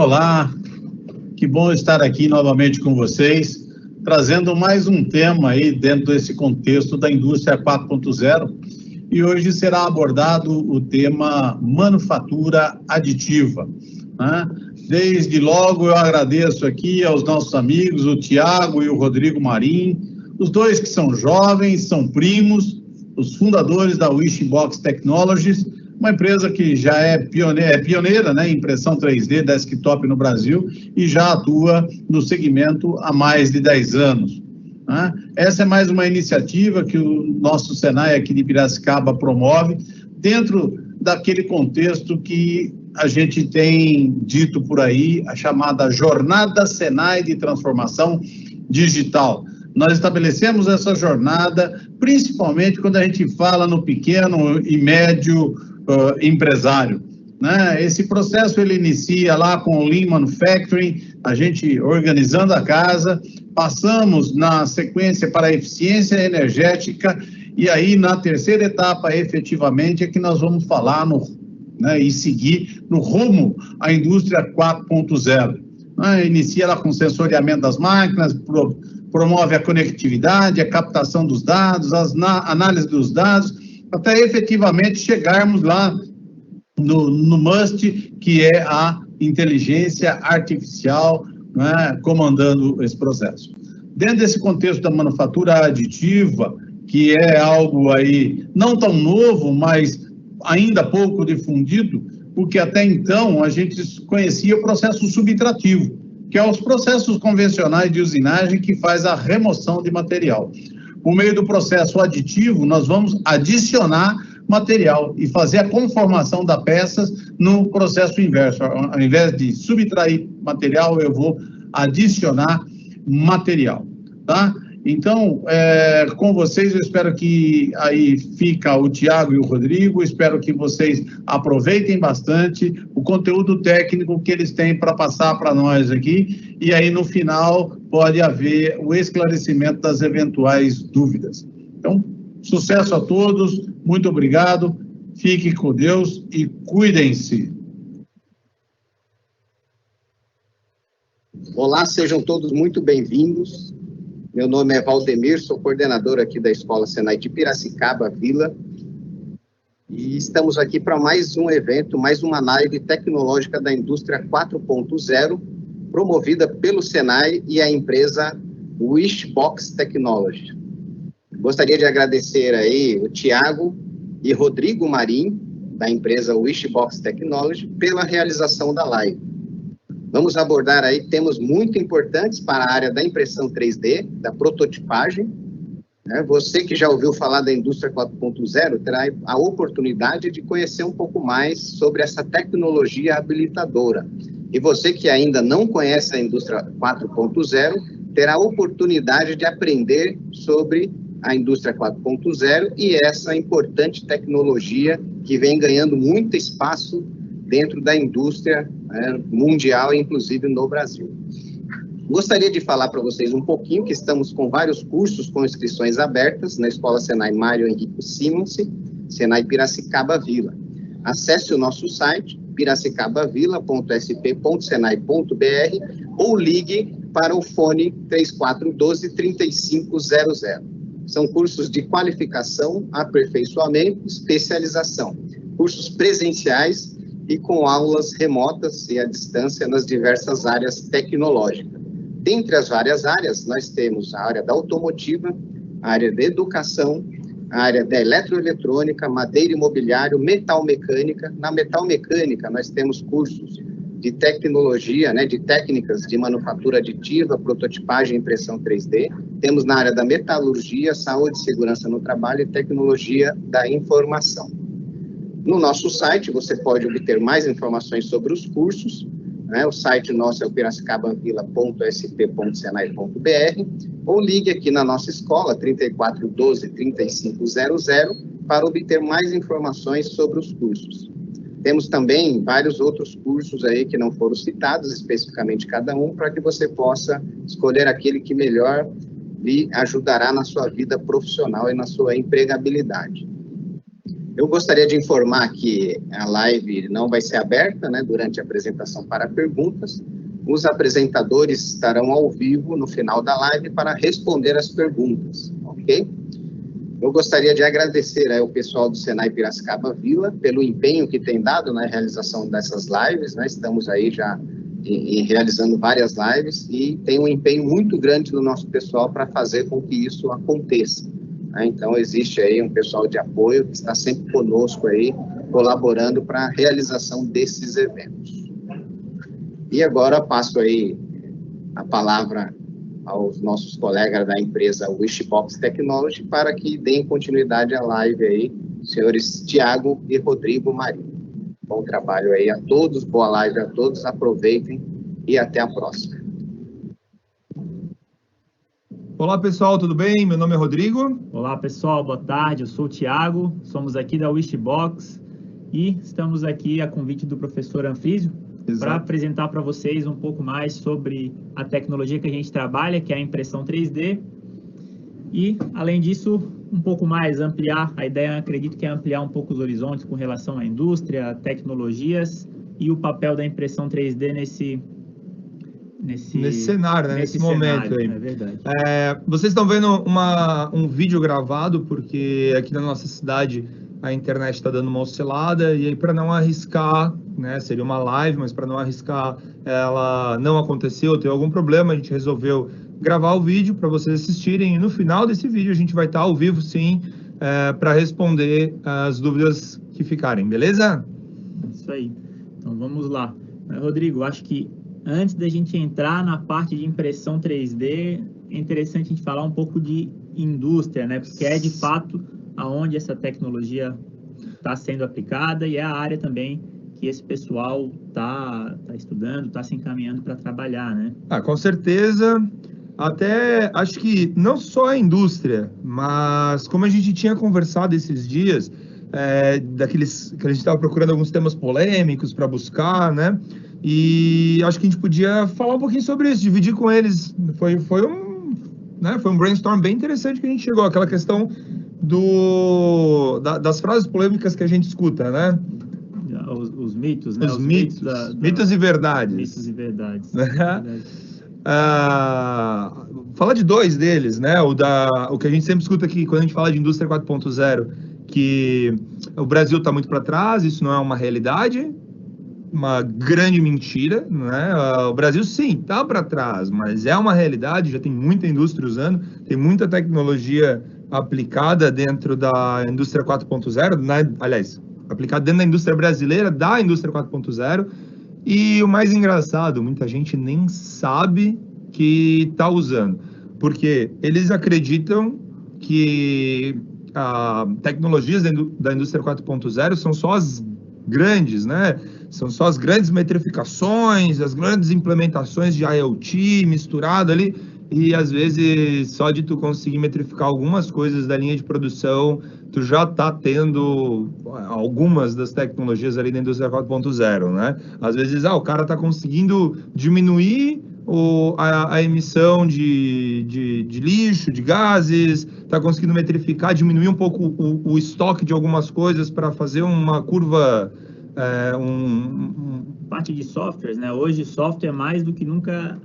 Olá, que bom estar aqui novamente com vocês, trazendo mais um tema aí dentro desse contexto da indústria 4.0, e hoje será abordado o tema manufatura aditiva, né? Desde logo eu agradeço aqui aos nossos amigos, o Tiago e o Rodrigo Marim, os dois que são jovens, são primos, os fundadores da Wishbox Technologies, uma empresa que já é pioneira, né, em impressão 3D desktop no Brasil e já atua no segmento há mais de 10 anos. Né? Essa é mais uma iniciativa que o nosso Senai aqui de Piracicaba promove dentro daquele contexto que a gente tem dito por aí, a chamada Jornada Senai de Transformação Digital. Nós estabelecemos essa jornada, principalmente quando a gente fala no pequeno e médio empresário, né? Esse processo ele inicia lá com o Lean Manufacturing, a gente organizando a casa, passamos na sequência para a eficiência energética e aí na terceira etapa efetivamente é que nós vamos falar e seguir no rumo à indústria 4.0. Né? Inicia lá com o sensoriamento das máquinas, promove a conectividade, a captação dos dados, a análise dos dados, até efetivamente chegarmos lá no must, que é a inteligência artificial, né, comandando esse processo. Dentro desse contexto da manufatura aditiva, que é algo aí não tão novo, mas ainda pouco difundido, porque até então a gente conhecia o processo subtrativo, que é os processos convencionais de usinagem que faz a remoção de material. Por meio do processo aditivo, nós vamos adicionar material e fazer a conformação das peças no processo inverso. Ao invés de subtrair material, eu vou adicionar material, tá? Então, com vocês, eu espero que aí fica o Tiago e o Rodrigo, espero que vocês aproveitem bastante o conteúdo técnico que eles têm para passar para nós aqui, e aí no final pode haver o esclarecimento das eventuais dúvidas. Então, sucesso a todos, muito obrigado, fiquem com Deus e cuidem-se. Olá, sejam todos muito bem-vindos. Meu nome é Valdemir, sou coordenador aqui da Escola Senai de Piracicaba, Vila, e estamos aqui para mais um evento, mais uma live tecnológica da indústria 4.0, promovida pelo Senai e a empresa Wishbox Technology. Gostaria de agradecer aí o Tiago e Rodrigo Marim, da empresa Wishbox Technology, pela realização da live. Vamos abordar aí temas muito importantes para a área da impressão 3D, da prototipagem. Você que já ouviu falar da indústria 4.0 terá a oportunidade de conhecer um pouco mais sobre essa tecnologia habilitadora. E você que ainda não conhece a indústria 4.0 terá a oportunidade de aprender sobre a indústria 4.0 e essa importante tecnologia que vem ganhando muito espaço dentro da indústria mundial, inclusive no Brasil. Gostaria de falar para vocês um pouquinho que estamos com vários cursos com inscrições abertas na Escola Senai Mário Henrique Simons, Senai Piracicaba Vila. Acesse o nosso site, piracicabavila.sp.senai.br ou ligue para o fone 3412-3500. São cursos de qualificação, aperfeiçoamento, especialização, cursos presenciais e com aulas remotas e à distância nas diversas áreas tecnológicas. Dentre as várias áreas, nós temos a área da automotiva, a área da educação, a área da eletroeletrônica, madeira e mobiliário, metalmecânica. Na metalmecânica, nós temos cursos de tecnologia, de técnicas de manufatura aditiva, prototipagem e impressão 3D. Temos na área da metalurgia, saúde e segurança no trabalho e tecnologia da informação. No nosso site, você pode obter mais informações sobre os cursos. O site nosso é o piracicabavila.sp.senai.br ou ligue aqui na nossa escola, 3412-3500, para obter mais informações sobre os cursos. Temos também vários outros cursos aí que não foram citados, especificamente cada um, para que você possa escolher aquele que melhor lhe ajudará na sua vida profissional e na sua empregabilidade. Eu gostaria de informar que a live não vai ser aberta, né, durante a apresentação para perguntas. Os apresentadores estarão ao vivo no final da live para responder as perguntas, ok? Eu gostaria de agradecer ao pessoal do Senai Piracicaba Vila pelo empenho que tem dado na realização dessas lives, né? Estamos aí já realizando várias lives e tem um empenho muito grande do nosso pessoal para fazer com que isso aconteça. Então, existe aí um pessoal de apoio que está sempre conosco aí, colaborando para a realização desses eventos. E agora passo aí a palavra aos nossos colegas da empresa Wishbox Technology para que deem continuidade à live aí, senhores Tiago e Rodrigo Marinho. Bom trabalho aí a todos, boa live a todos, aproveitem e até a próxima. Olá pessoal, tudo bem? Meu nome é Rodrigo. Olá pessoal, boa tarde, eu sou o Tiago, somos aqui da Wishbox e estamos aqui a convite do professor Anfísio para apresentar para vocês um pouco mais sobre a tecnologia que a gente trabalha, que é a impressão 3D, e além disso, um pouco mais ampliar, a ideia acredito que é ampliar um pouco os horizontes com relação à indústria, tecnologias e o papel da impressão 3D nesse cenário, né? Nesse momento aí. É verdade. Vocês estão vendo um vídeo gravado, porque aqui na nossa cidade a internet está dando uma oscilada, e aí para não arriscar, né, seria uma live, mas para não arriscar ela não aconteceu, teve algum problema, a gente resolveu gravar o vídeo para vocês assistirem, e no final desse vídeo a gente vai estar ao vivo sim, para responder as dúvidas que ficarem, beleza? Isso aí. Então vamos lá. Rodrigo, acho que antes da gente entrar na parte de impressão 3D, é interessante a gente falar um pouco de indústria, né? Porque é de fato aonde essa tecnologia está sendo aplicada e é a área também que esse pessoal está estudando, está se encaminhando para trabalhar, né? Com certeza. Até acho que não só a indústria, mas como a gente tinha conversado esses dias, daqueles que a gente estava procurando alguns temas polêmicos para buscar, né? E acho que a gente podia falar um pouquinho sobre isso, dividir com eles. Foi um brainstorm bem interessante que a gente chegou, aquela questão das frases polêmicas que a gente escuta, né? Os mitos, né? Os mitos e verdades. Mitos e verdades. Fala de dois deles, né? O que a gente sempre escuta aqui quando a gente fala de indústria 4.0, que o Brasil está muito para trás, isso não é uma realidade, uma grande mentira, né? O Brasil sim está para trás, mas é uma realidade, já tem muita indústria usando, tem muita tecnologia aplicada dentro da indústria 4.0, aliás, aplicada dentro da indústria brasileira, da indústria 4.0, e o mais engraçado, muita gente nem sabe que está usando, porque eles acreditam que tecnologias da indústria 4.0 são só as grandes, né? São só as grandes metrificações, as grandes implementações de IoT misturado ali, e às vezes só de tu conseguir metrificar algumas coisas da linha de produção, tu já está tendo algumas das tecnologias ali da indústria 4.0, né? Às vezes, o cara está conseguindo diminuir a emissão de lixo, de gases, está conseguindo metrificar, diminuir um pouco o estoque de algumas coisas para fazer uma curva... Parte de softwares, né? Hoje, software mais do que nunca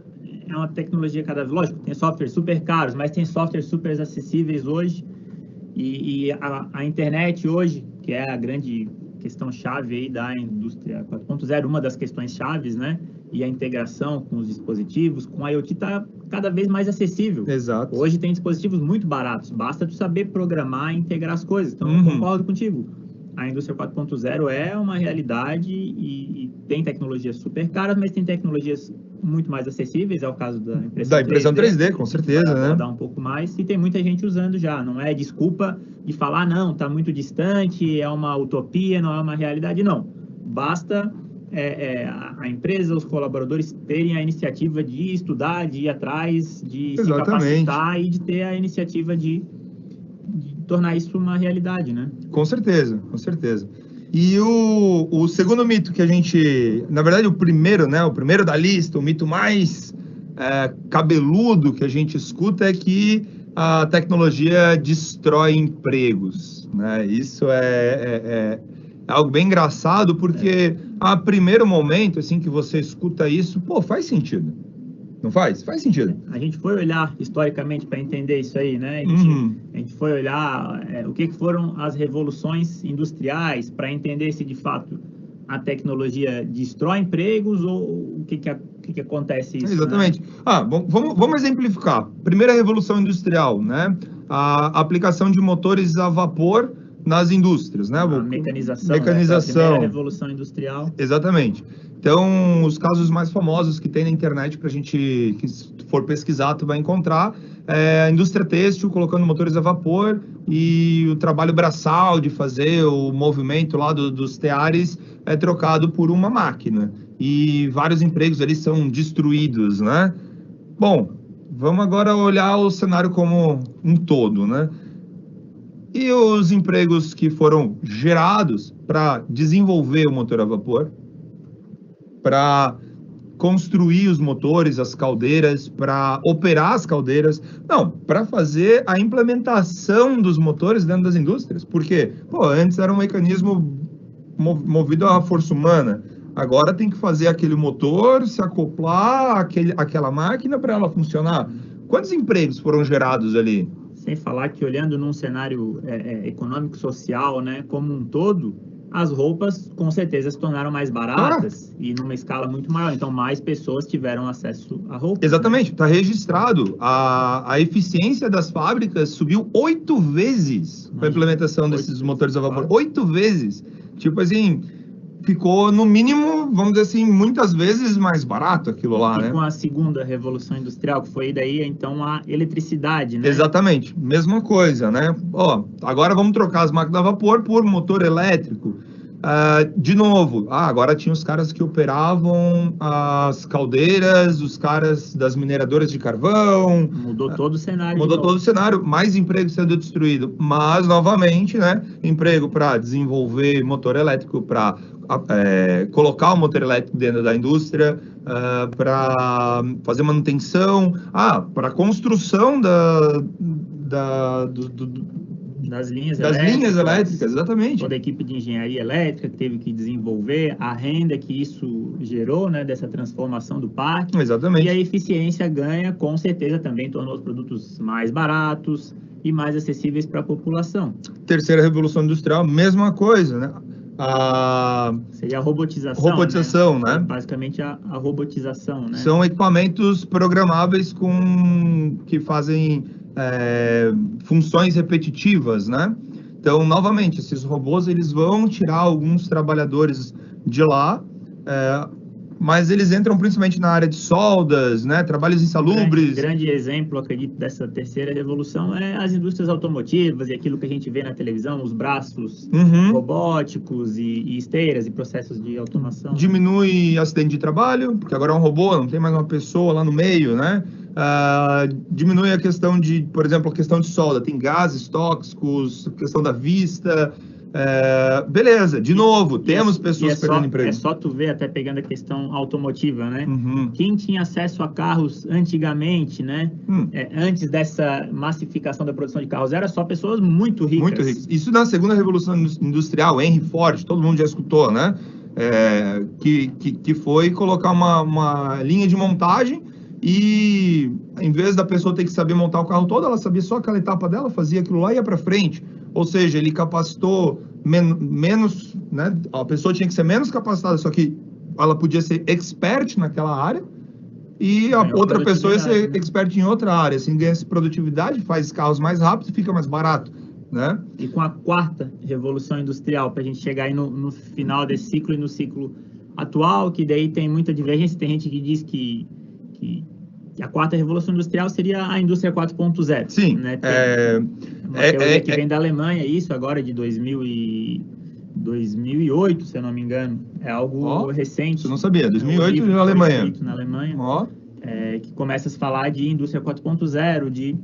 é uma tecnologia cada vez... Lógico, tem softwares super caros, mas tem softwares super acessíveis hoje. E a internet hoje, que é a grande questão-chave aí da indústria 4.0, uma das questões-chaves, né? E a integração com os dispositivos, com a IoT está cada vez mais acessível. Exato. Hoje tem dispositivos muito baratos, basta tu saber programar e integrar as coisas. Então, eu concordo contigo. A indústria 4.0 é uma realidade e tem tecnologias super caras, mas tem tecnologias muito mais acessíveis, é o caso da impressão 3D, com certeza, né? Dar um pouco mais, e tem muita gente usando já, não é desculpa de falar, não, está muito distante, é uma utopia, não é uma realidade, não. Basta a empresa, os colaboradores terem a iniciativa de estudar, de ir atrás, de se capacitar e de ter a iniciativa de tornar isso uma realidade, né? Com certeza, com certeza. E o segundo mito que a gente, na verdade o primeiro, né, o primeiro da lista, o mito mais cabeludo que a gente escuta é que a tecnologia destrói empregos, né? Isso é algo bem engraçado, porque a primeiro momento, assim, que você escuta isso, pô, faz sentido. Não faz? Faz sentido. A gente foi olhar historicamente para entender isso aí, né? A gente foi olhar o que foram as revoluções industriais para entender se de fato a tecnologia destrói empregos ou o que acontece isso. Exatamente. Né? Vamos exemplificar. Primeira revolução industrial, né? A aplicação de motores a vapor nas indústrias, né? A mecanização. Né? A primeira revolução industrial. Exatamente. Então, os casos mais famosos que tem na internet para a gente, que se for pesquisar, tu vai encontrar, a indústria têxtil colocando motores a vapor e o trabalho braçal de fazer o movimento lá dos teares é trocado por uma máquina. E vários empregos ali são destruídos, né? Bom, vamos agora olhar o cenário como um todo, né? E os empregos que foram gerados para desenvolver o motor a vapor, para construir os motores, as caldeiras, para operar as caldeiras, não, para fazer a implementação dos motores dentro das indústrias. Por quê? Pô, antes era um mecanismo movido à força humana. Agora tem que fazer aquele motor se acoplar àquela máquina para ela funcionar. Quantos empregos foram gerados ali? Sem falar que, olhando num cenário econômico-social, né, como um todo, as roupas com certeza se tornaram mais baratas e numa escala muito maior. Então, mais pessoas tiveram acesso à roupa. Exatamente, está registrado. A eficiência das fábricas subiu 8 vezes com a implementação desses motores a vapor. 8 vezes. Tipo assim, ficou no mínimo, vamos dizer assim, muitas vezes mais barato aquilo lá, né? Com a segunda revolução industrial, que foi daí, então, a eletricidade, né? Exatamente, mesma coisa, né? Ó, agora vamos trocar as máquinas a vapor por motor elétrico. De novo, agora tinha os caras que operavam as caldeiras, os caras das mineradoras de carvão. Mudou todo o cenário. Mudou todo o cenário, mais emprego sendo destruído. Mas, novamente, né? Emprego para desenvolver motor elétrico, para colocar o motor elétrico dentro da indústria, para fazer manutenção, para construção das linhas elétricas, exatamente. Toda a equipe de engenharia elétrica que teve que desenvolver, a renda que isso gerou, né, dessa transformação do parque. Exatamente. E a eficiência ganha, com certeza, também tornou os produtos mais baratos e mais acessíveis para a população. Terceira revolução industrial, mesma coisa, né? Seria a robotização. Robotização, né? Basicamente a robotização, né? São equipamentos programáveis que fazem funções repetitivas, né? Então, novamente, esses robôs eles vão tirar alguns trabalhadores de lá, mas eles entram principalmente na área de soldas, né? Trabalhos insalubres. Grande exemplo, acredito, dessa terceira revolução é as indústrias automotivas e aquilo que a gente vê na televisão, os braços robóticos e esteiras e processos de automação. Diminui acidente de trabalho, porque agora é um robô, não tem mais uma pessoa lá no meio, né? Diminui a questão de, por exemplo, a questão de solda, tem gases tóxicos, questão da vista. Beleza, de novo, temos pessoas perdendo emprego. É só tu ver, até pegando a questão automotiva, né? Quem tinha acesso a carros antigamente, né? Antes dessa massificação da produção de carros, era só pessoas muito ricas. Muito ricas. Isso na segunda revolução industrial, Henry Ford, todo mundo já escutou, né? Que foi colocar uma linha de montagem e, em vez da pessoa ter que saber montar o carro todo, ela sabia só aquela etapa dela, fazia aquilo lá e ia para frente. Ou seja, ele capacitou menos, né? A pessoa tinha que ser menos capacitada, só que ela podia ser expert naquela área e a outra pessoa ia ser expert em outra área. Assim, ganha-se produtividade, faz carros mais rápidos e fica mais barato, né? E com a quarta revolução industrial, para a gente chegar aí no final desse ciclo e no ciclo atual, que daí tem muita divergência, tem gente que diz que a quarta revolução industrial seria a indústria 4.0. Sim. Né? Uma teoria que vem da Alemanha, isso agora de 2008, se eu não me engano. É algo recente. Você não sabia, 2008 na Alemanha. Na Alemanha. Que começa a se falar de indústria 4.0, de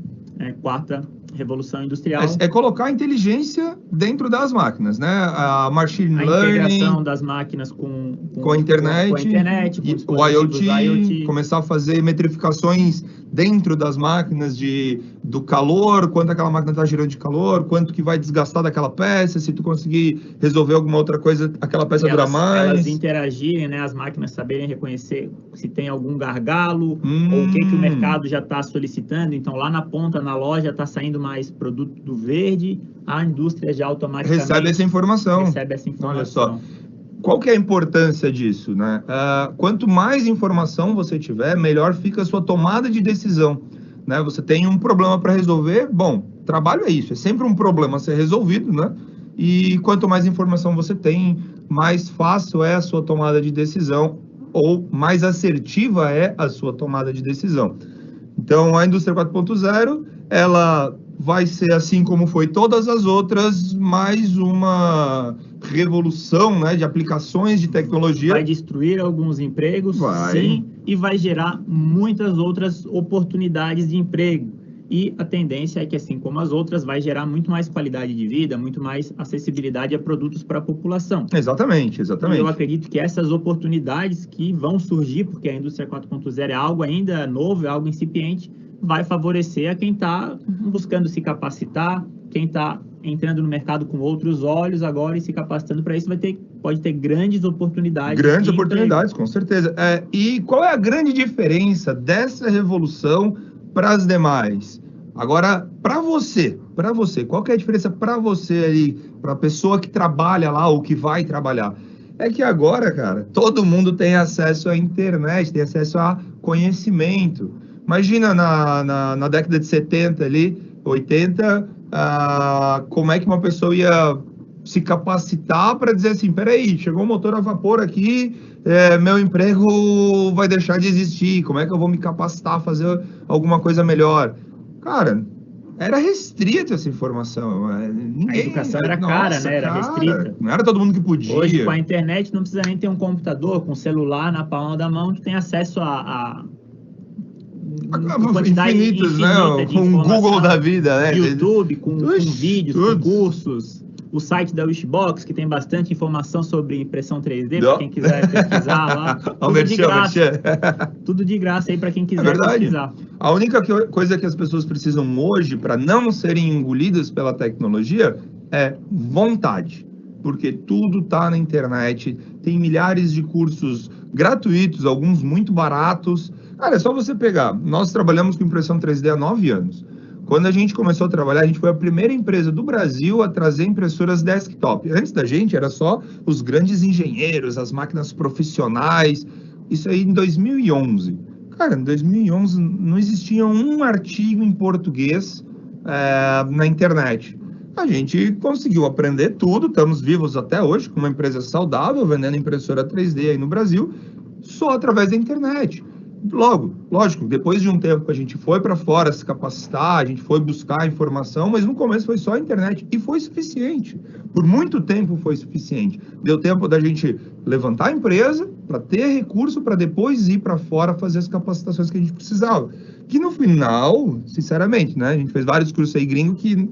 quarta revolução industrial. É colocar a inteligência dentro das máquinas, né? A machine learning, a integração das máquinas com a internet, com o IoT, começar a fazer metrificações dentro das máquinas do calor, quanto aquela máquina está gerando de calor, quanto que vai desgastar daquela peça, se tu conseguir resolver alguma outra coisa, aquela peça dura mais. Elas interagirem, né? As máquinas saberem reconhecer se tem algum gargalo, ou o que o mercado já está solicitando. Então, lá na ponta, na loja, está saindo mais produto do verde, a indústria já automaticamente recebe essa informação. Olha só. Qual que é a importância disso, né? Quanto mais informação você tiver, melhor fica a sua tomada de decisão, né? Você tem um problema para resolver, bom, trabalho é isso, é sempre um problema a ser resolvido, né? E quanto mais informação você tem, mais fácil é a sua tomada de decisão, ou mais assertiva é a sua tomada de decisão. Então, a indústria 4.0, ela vai ser, assim como foi todas as outras, mais uma revolução, né, de aplicações de tecnologia. Vai destruir alguns empregos, sim, e vai gerar muitas outras oportunidades de emprego. E a tendência é que, assim como as outras, vai gerar muito mais qualidade de vida, muito mais acessibilidade a produtos para a população. Exatamente. E eu acredito que essas oportunidades que vão surgir, porque a indústria 4.0 é algo ainda novo, é algo incipiente, vai favorecer a quem está buscando se capacitar, quem está entrando no mercado com outros olhos agora e se capacitando para isso, pode ter grandes oportunidades. Grandes oportunidades, com certeza. E qual é a grande diferença dessa revolução para as demais? Agora, para você, qual que é a diferença para você aí, para a pessoa que trabalha lá ou que vai trabalhar? É que agora, cara, todo mundo tem acesso à internet, tem acesso a conhecimento. Imagina na década de 70 ali, 80, como é que uma pessoa ia se capacitar para dizer assim, peraí, chegou um motor a vapor aqui, meu emprego vai deixar de existir, como é que eu vou me capacitar a fazer alguma coisa melhor? Cara, era restrita essa informação. A educação era cara, né? Era restrita. Não era todo mundo que podia. Hoje, com a internet, não precisa nem ter um computador, com um celular na palma da mão, tu tem acesso a quantidade infinitos, né? Com o Google da vida, né? YouTube, com vídeos, com cursos. O site da Wishbox, que tem bastante informação sobre impressão 3D, para quem quiser pesquisar lá. Tudo de graça. Tudo de graça aí para quem quiser pesquisar. A única coisa que as pessoas precisam hoje para não serem engolidas pela tecnologia é vontade. Porque tudo está na internet, tem milhares de cursos gratuitos, alguns muito baratos. Cara, é só você pegar. Nós trabalhamos com impressão 3D há 9 anos. Quando a gente começou a trabalhar, a gente foi a primeira empresa do Brasil a trazer impressoras desktop. Antes da gente, era só os grandes engenheiros, as máquinas profissionais. Isso aí em 2011. Cara, em 2011 não existia um artigo em português na internet. A gente conseguiu aprender tudo, estamos vivos até hoje, com uma empresa saudável, vendendo impressora 3D aí no Brasil, só através da internet. Lógico, depois de um tempo a gente foi para fora se capacitar, a gente foi buscar informação, mas no começo foi só a internet e foi suficiente. Por muito tempo foi suficiente. Deu tempo da gente levantar a empresa para ter recurso para depois ir para fora fazer as capacitações que a gente precisava. Que no final, sinceramente, né, a gente fez vários cursos aí gringos que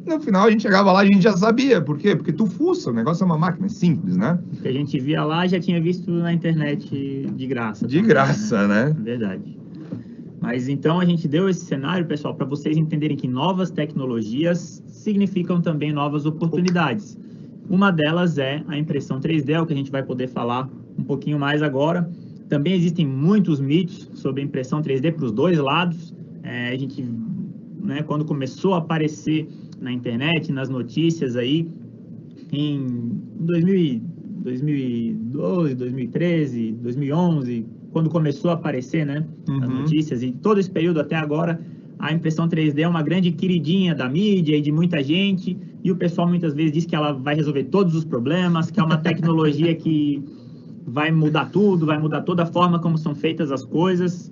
no final a gente chegava lá e a gente já sabia. Por quê? Porque tu fuça, o negócio é uma máquina, é simples, né? O que a gente via lá já tinha visto na internet de graça. De graça, né? Verdade. Mas então a gente deu esse cenário, pessoal, para vocês entenderem que novas tecnologias significam também novas oportunidades. Uma delas é a impressão 3D, o que a gente vai poder falar um pouquinho mais agora. Também existem muitos mitos sobre a impressão 3D para os dois lados. A gente, né, quando começou a aparecer na internet, nas notícias aí, em 2002, 2013, 2011, quando começou a aparecer, né, as notícias, e todo esse período até agora, a impressão 3D é uma grande queridinha da mídia e de muita gente, e o pessoal muitas vezes diz que ela vai resolver todos os problemas, que é uma tecnologia que vai mudar tudo, vai mudar toda a forma como são feitas as coisas.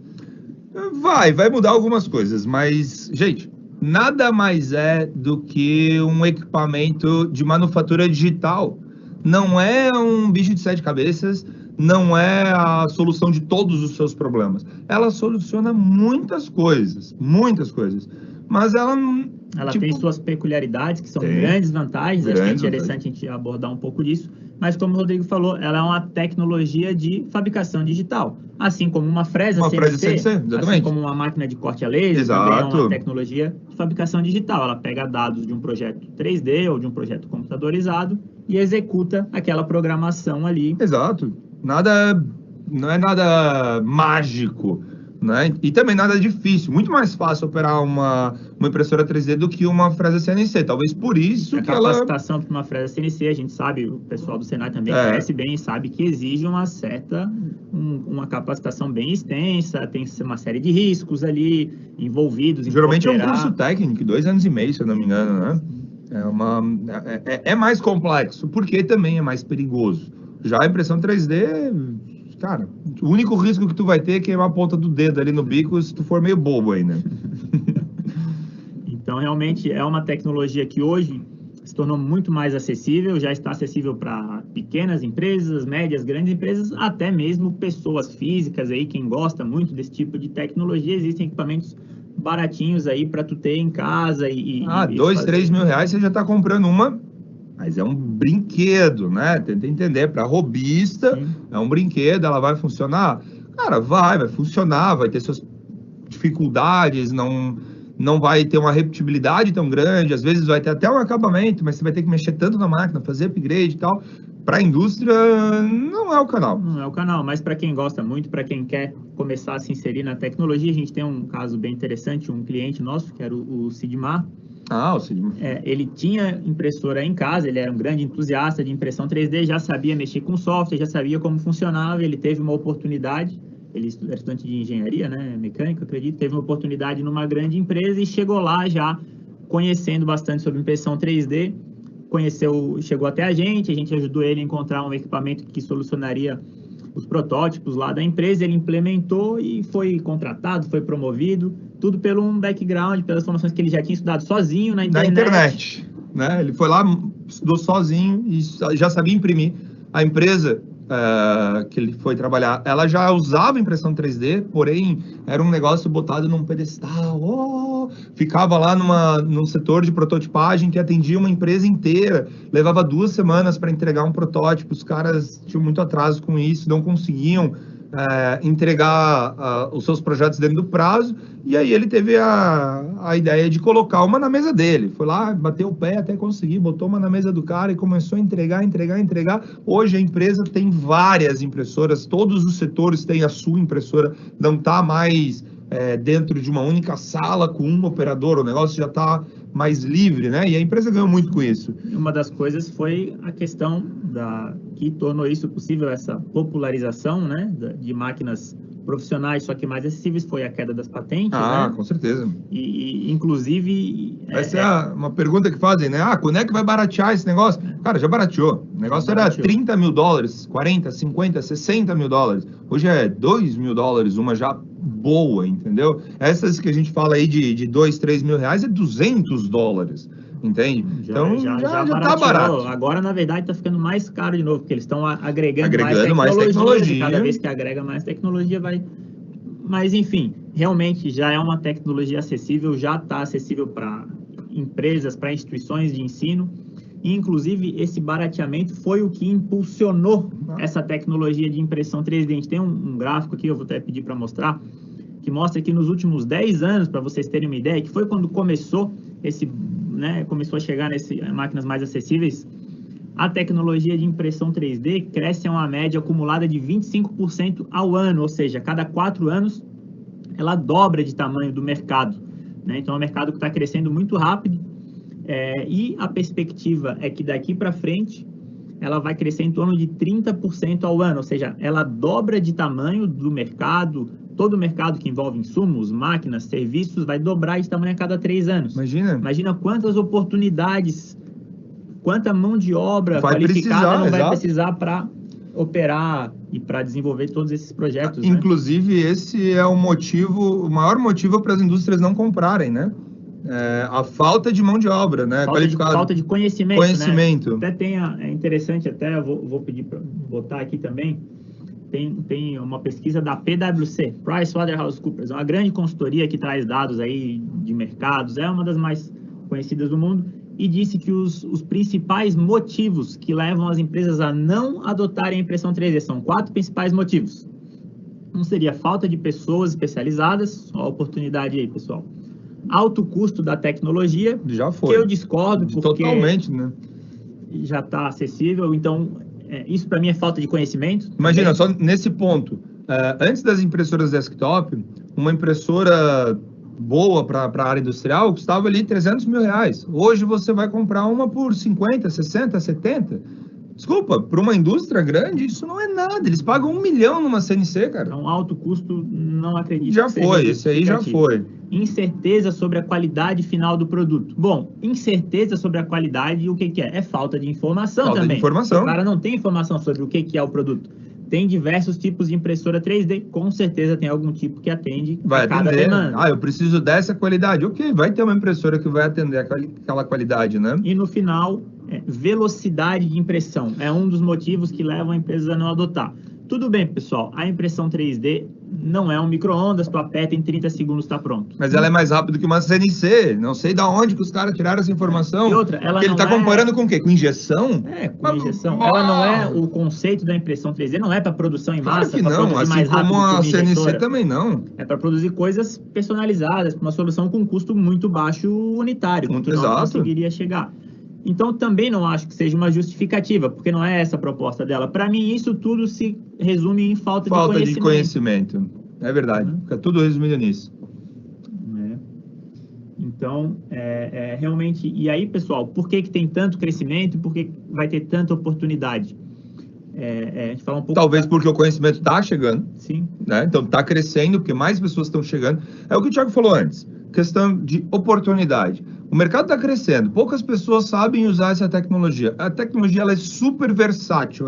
Vai mudar algumas coisas, mas, gente, nada mais é do que um equipamento de manufatura digital. Não é um bicho de 7 cabeças, não é a solução de todos os seus problemas. Ela soluciona muitas coisas, muitas coisas. mas ela tem suas peculiaridades, que são grandes vantagens, acho que é interessante a gente abordar um pouco disso, mas como o Rodrigo falou, ela é uma tecnologia de fabricação digital, assim como uma fresa CNC, assim como uma máquina de corte a laser, também é uma tecnologia de fabricação digital, ela pega dados de um projeto 3D ou de um projeto computadorizado e executa aquela programação ali. Exato, não é nada mágico, né? E também nada difícil, muito mais fácil operar uma impressora 3D do que uma fresa CNC, talvez por isso a capacitação para uma fresa CNC, a gente sabe, o pessoal do Senai também conhece bem, sabe que exige uma capacitação bem extensa, tem uma série de riscos ali envolvidos. Geralmente é um curso técnico, 2 anos e meio, se eu não me engano, né? É mais complexo, porque também é mais perigoso. Já a impressão 3D... Cara, o único risco que tu vai ter é queimar a ponta do dedo ali no bico se tu for meio bobo ainda. Então, realmente, é uma tecnologia que hoje se tornou muito mais acessível, já está acessível para pequenas empresas, médias, grandes empresas, até mesmo pessoas físicas aí, quem gosta muito desse tipo de tecnologia, existem equipamentos baratinhos aí para tu ter em casa R$2, R$3 mil você já está comprando uma. Mas é um brinquedo, né? Tenta entender, para robista, é um brinquedo, ela vai funcionar? Cara, vai funcionar, vai ter suas dificuldades, não vai ter uma repetibilidade tão grande, às vezes vai ter até um acabamento, mas você vai ter que mexer tanto na máquina, fazer upgrade e tal. Para a indústria, não é o canal. Não é o canal, mas para quem gosta muito, para quem quer começar a se inserir na tecnologia, a gente tem um caso bem interessante, um cliente nosso, que era o Sidmar. O Sidmar. Ele tinha impressora em casa, ele era um grande entusiasta de impressão 3D, já sabia mexer com software, já sabia como funcionava, ele teve uma oportunidade, ele era estudante de engenharia, né, mecânica, acredito, teve uma oportunidade numa grande empresa e chegou lá já conhecendo bastante sobre impressão 3D, chegou até a gente ajudou ele a encontrar um equipamento que solucionaria os protótipos lá da empresa, ele implementou e foi contratado, foi promovido, tudo pelo um background, pelas formações que ele já tinha estudado sozinho na internet. Né? Ele foi lá, estudou sozinho e já sabia imprimir. A empresa que ele foi trabalhar, ela já usava impressão 3D, porém era um negócio botado num pedestal, ficava lá num setor de prototipagem que atendia uma empresa inteira, levava 2 semanas para entregar um protótipo, os caras tinham muito atraso com isso, não conseguiam entregar os seus projetos dentro do prazo, e aí ele teve a ideia de colocar uma na mesa dele, foi lá, bateu o pé até conseguir, botou uma na mesa do cara e começou a entregar. Hoje a empresa tem várias impressoras, todos os setores têm a sua impressora, não está mais dentro de uma única sala com um operador, o negócio já está mais livre, né? E a empresa ganhou muito com isso. Uma das coisas foi a questão que tornou isso possível, essa popularização, né, de máquinas profissionais, só que mais acessíveis, foi a queda das patentes, né? Com certeza. E inclusive... Essa é uma pergunta que fazem, né? Quando é que vai baratear esse negócio? Cara, já barateou. O negócio era $30 mil, 40, 50, 60 mil dólares. Hoje é $2 mil, uma já boa, entendeu? Essas que a gente fala aí de 2, 3 mil reais é $200, entende? Então já tá barato. Agora, na verdade, tá ficando mais caro de novo, porque eles estão agregando mais tecnologia. E cada vez que agrega mais tecnologia vai... Mas, enfim, realmente já é uma tecnologia acessível, já está acessível para empresas, para instituições de ensino. E, inclusive, esse barateamento foi o que impulsionou essa tecnologia de impressão 3D. A gente tem um gráfico aqui, eu vou até pedir para mostrar, que mostra que nos últimos 10 anos, para vocês terem uma ideia, que foi quando começou começou a chegar nessas máquinas mais acessíveis, a tecnologia de impressão 3D cresce a uma média acumulada de 25% ao ano, ou seja, a cada 4 anos ela dobra de tamanho do mercado, né? Então é um mercado que está crescendo muito rápido, e a perspectiva é que daqui para frente ela vai crescer em torno de 30% ao ano, ou seja, ela dobra de tamanho do mercado. Todo o mercado que envolve insumos, máquinas, serviços, vai dobrar de tamanho a cada 3 anos. Imagina quantas oportunidades, quanta mão de obra qualificada vai precisar para operar e para desenvolver todos esses projetos. Inclusive, esse é o maior motivo para as indústrias não comprarem, né? A falta de mão de obra, né? Falta de conhecimento. Né? Até é interessante, até eu vou pedir para botar aqui também, tem uma pesquisa da PwC, PricewaterhouseCoopers, uma grande consultoria que traz dados aí de mercados, é uma das mais conhecidas do mundo, e disse que os principais motivos que levam as empresas a não adotarem a impressão 3D são 4 principais motivos. Um seria falta de pessoas especializadas, ó a oportunidade aí, pessoal. Alto custo da tecnologia, Já foi. que eu discordo, porque Totalmente, né? já está acessível, então isso para mim é falta de conhecimento. Imagina, só nesse ponto, antes das impressoras desktop, uma impressora boa para a área industrial custava ali 300 mil reais. Hoje você vai comprar uma por 50, 60, 70. Desculpa, para uma indústria grande, isso não é nada. Eles pagam 1 milhão numa CNC, cara. Então, alto custo, não acredito. Já foi, esse aí já foi. Incerteza sobre a qualidade final do produto. Bom, incerteza sobre a qualidade, o que é? É falta de informação Falta também. de informação. O cara não tem informação sobre o que é o produto. Tem diversos tipos de impressora 3D, com certeza tem algum tipo que atende Vai a cada atender. demanda. Eu preciso dessa qualidade. Ok, vai ter uma impressora que vai atender aquela qualidade, né? E no final, velocidade de impressão. É um dos motivos que levam a empresa a não adotar. Tudo bem, pessoal, a impressão 3D não é um micro-ondas, tu aperta em 30 segundos está pronto. Mas ela é mais rápida que uma CNC. Não sei de onde que os caras tiraram essa informação. E outra, ela ele não está comparando com o quê? Com injeção? Com injeção. Ela não é, o conceito da impressão 3D não é para produção em massa. Claro que não, assim mais rápido como a que CNC injetora. também não. É para produzir coisas personalizadas, uma solução com custo muito baixo unitário, que nós conseguiria chegar. Então, também não acho que seja uma justificativa, porque não é essa a proposta dela. Para mim, isso tudo se resume em falta de conhecimento. É verdade, fica tudo resumido nisso. Então, realmente... E aí, pessoal, por que tem tanto crescimento e por que vai ter tanta oportunidade? A gente fala um pouco... Talvez porque o conhecimento está chegando. Sim. Né? Então, está crescendo, porque mais pessoas estão chegando. É o que o Thiago falou antes, questão de oportunidade. O mercado está crescendo, poucas pessoas sabem usar essa tecnologia. A tecnologia ela é super versátil,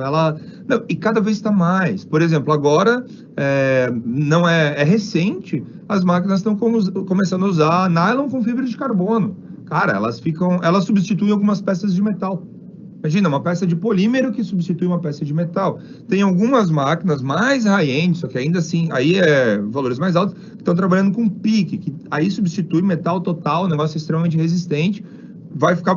e cada vez está mais. Por exemplo, agora não é recente, as máquinas estão começando a usar nylon com fibra de carbono. Cara, elas substituem algumas peças de metal. Imagina, uma peça de polímero que substitui uma peça de metal. Tem algumas máquinas mais high-end, só que ainda assim, aí valores mais altos, que estão trabalhando com pique, que aí substitui metal total, um negócio extremamente resistente.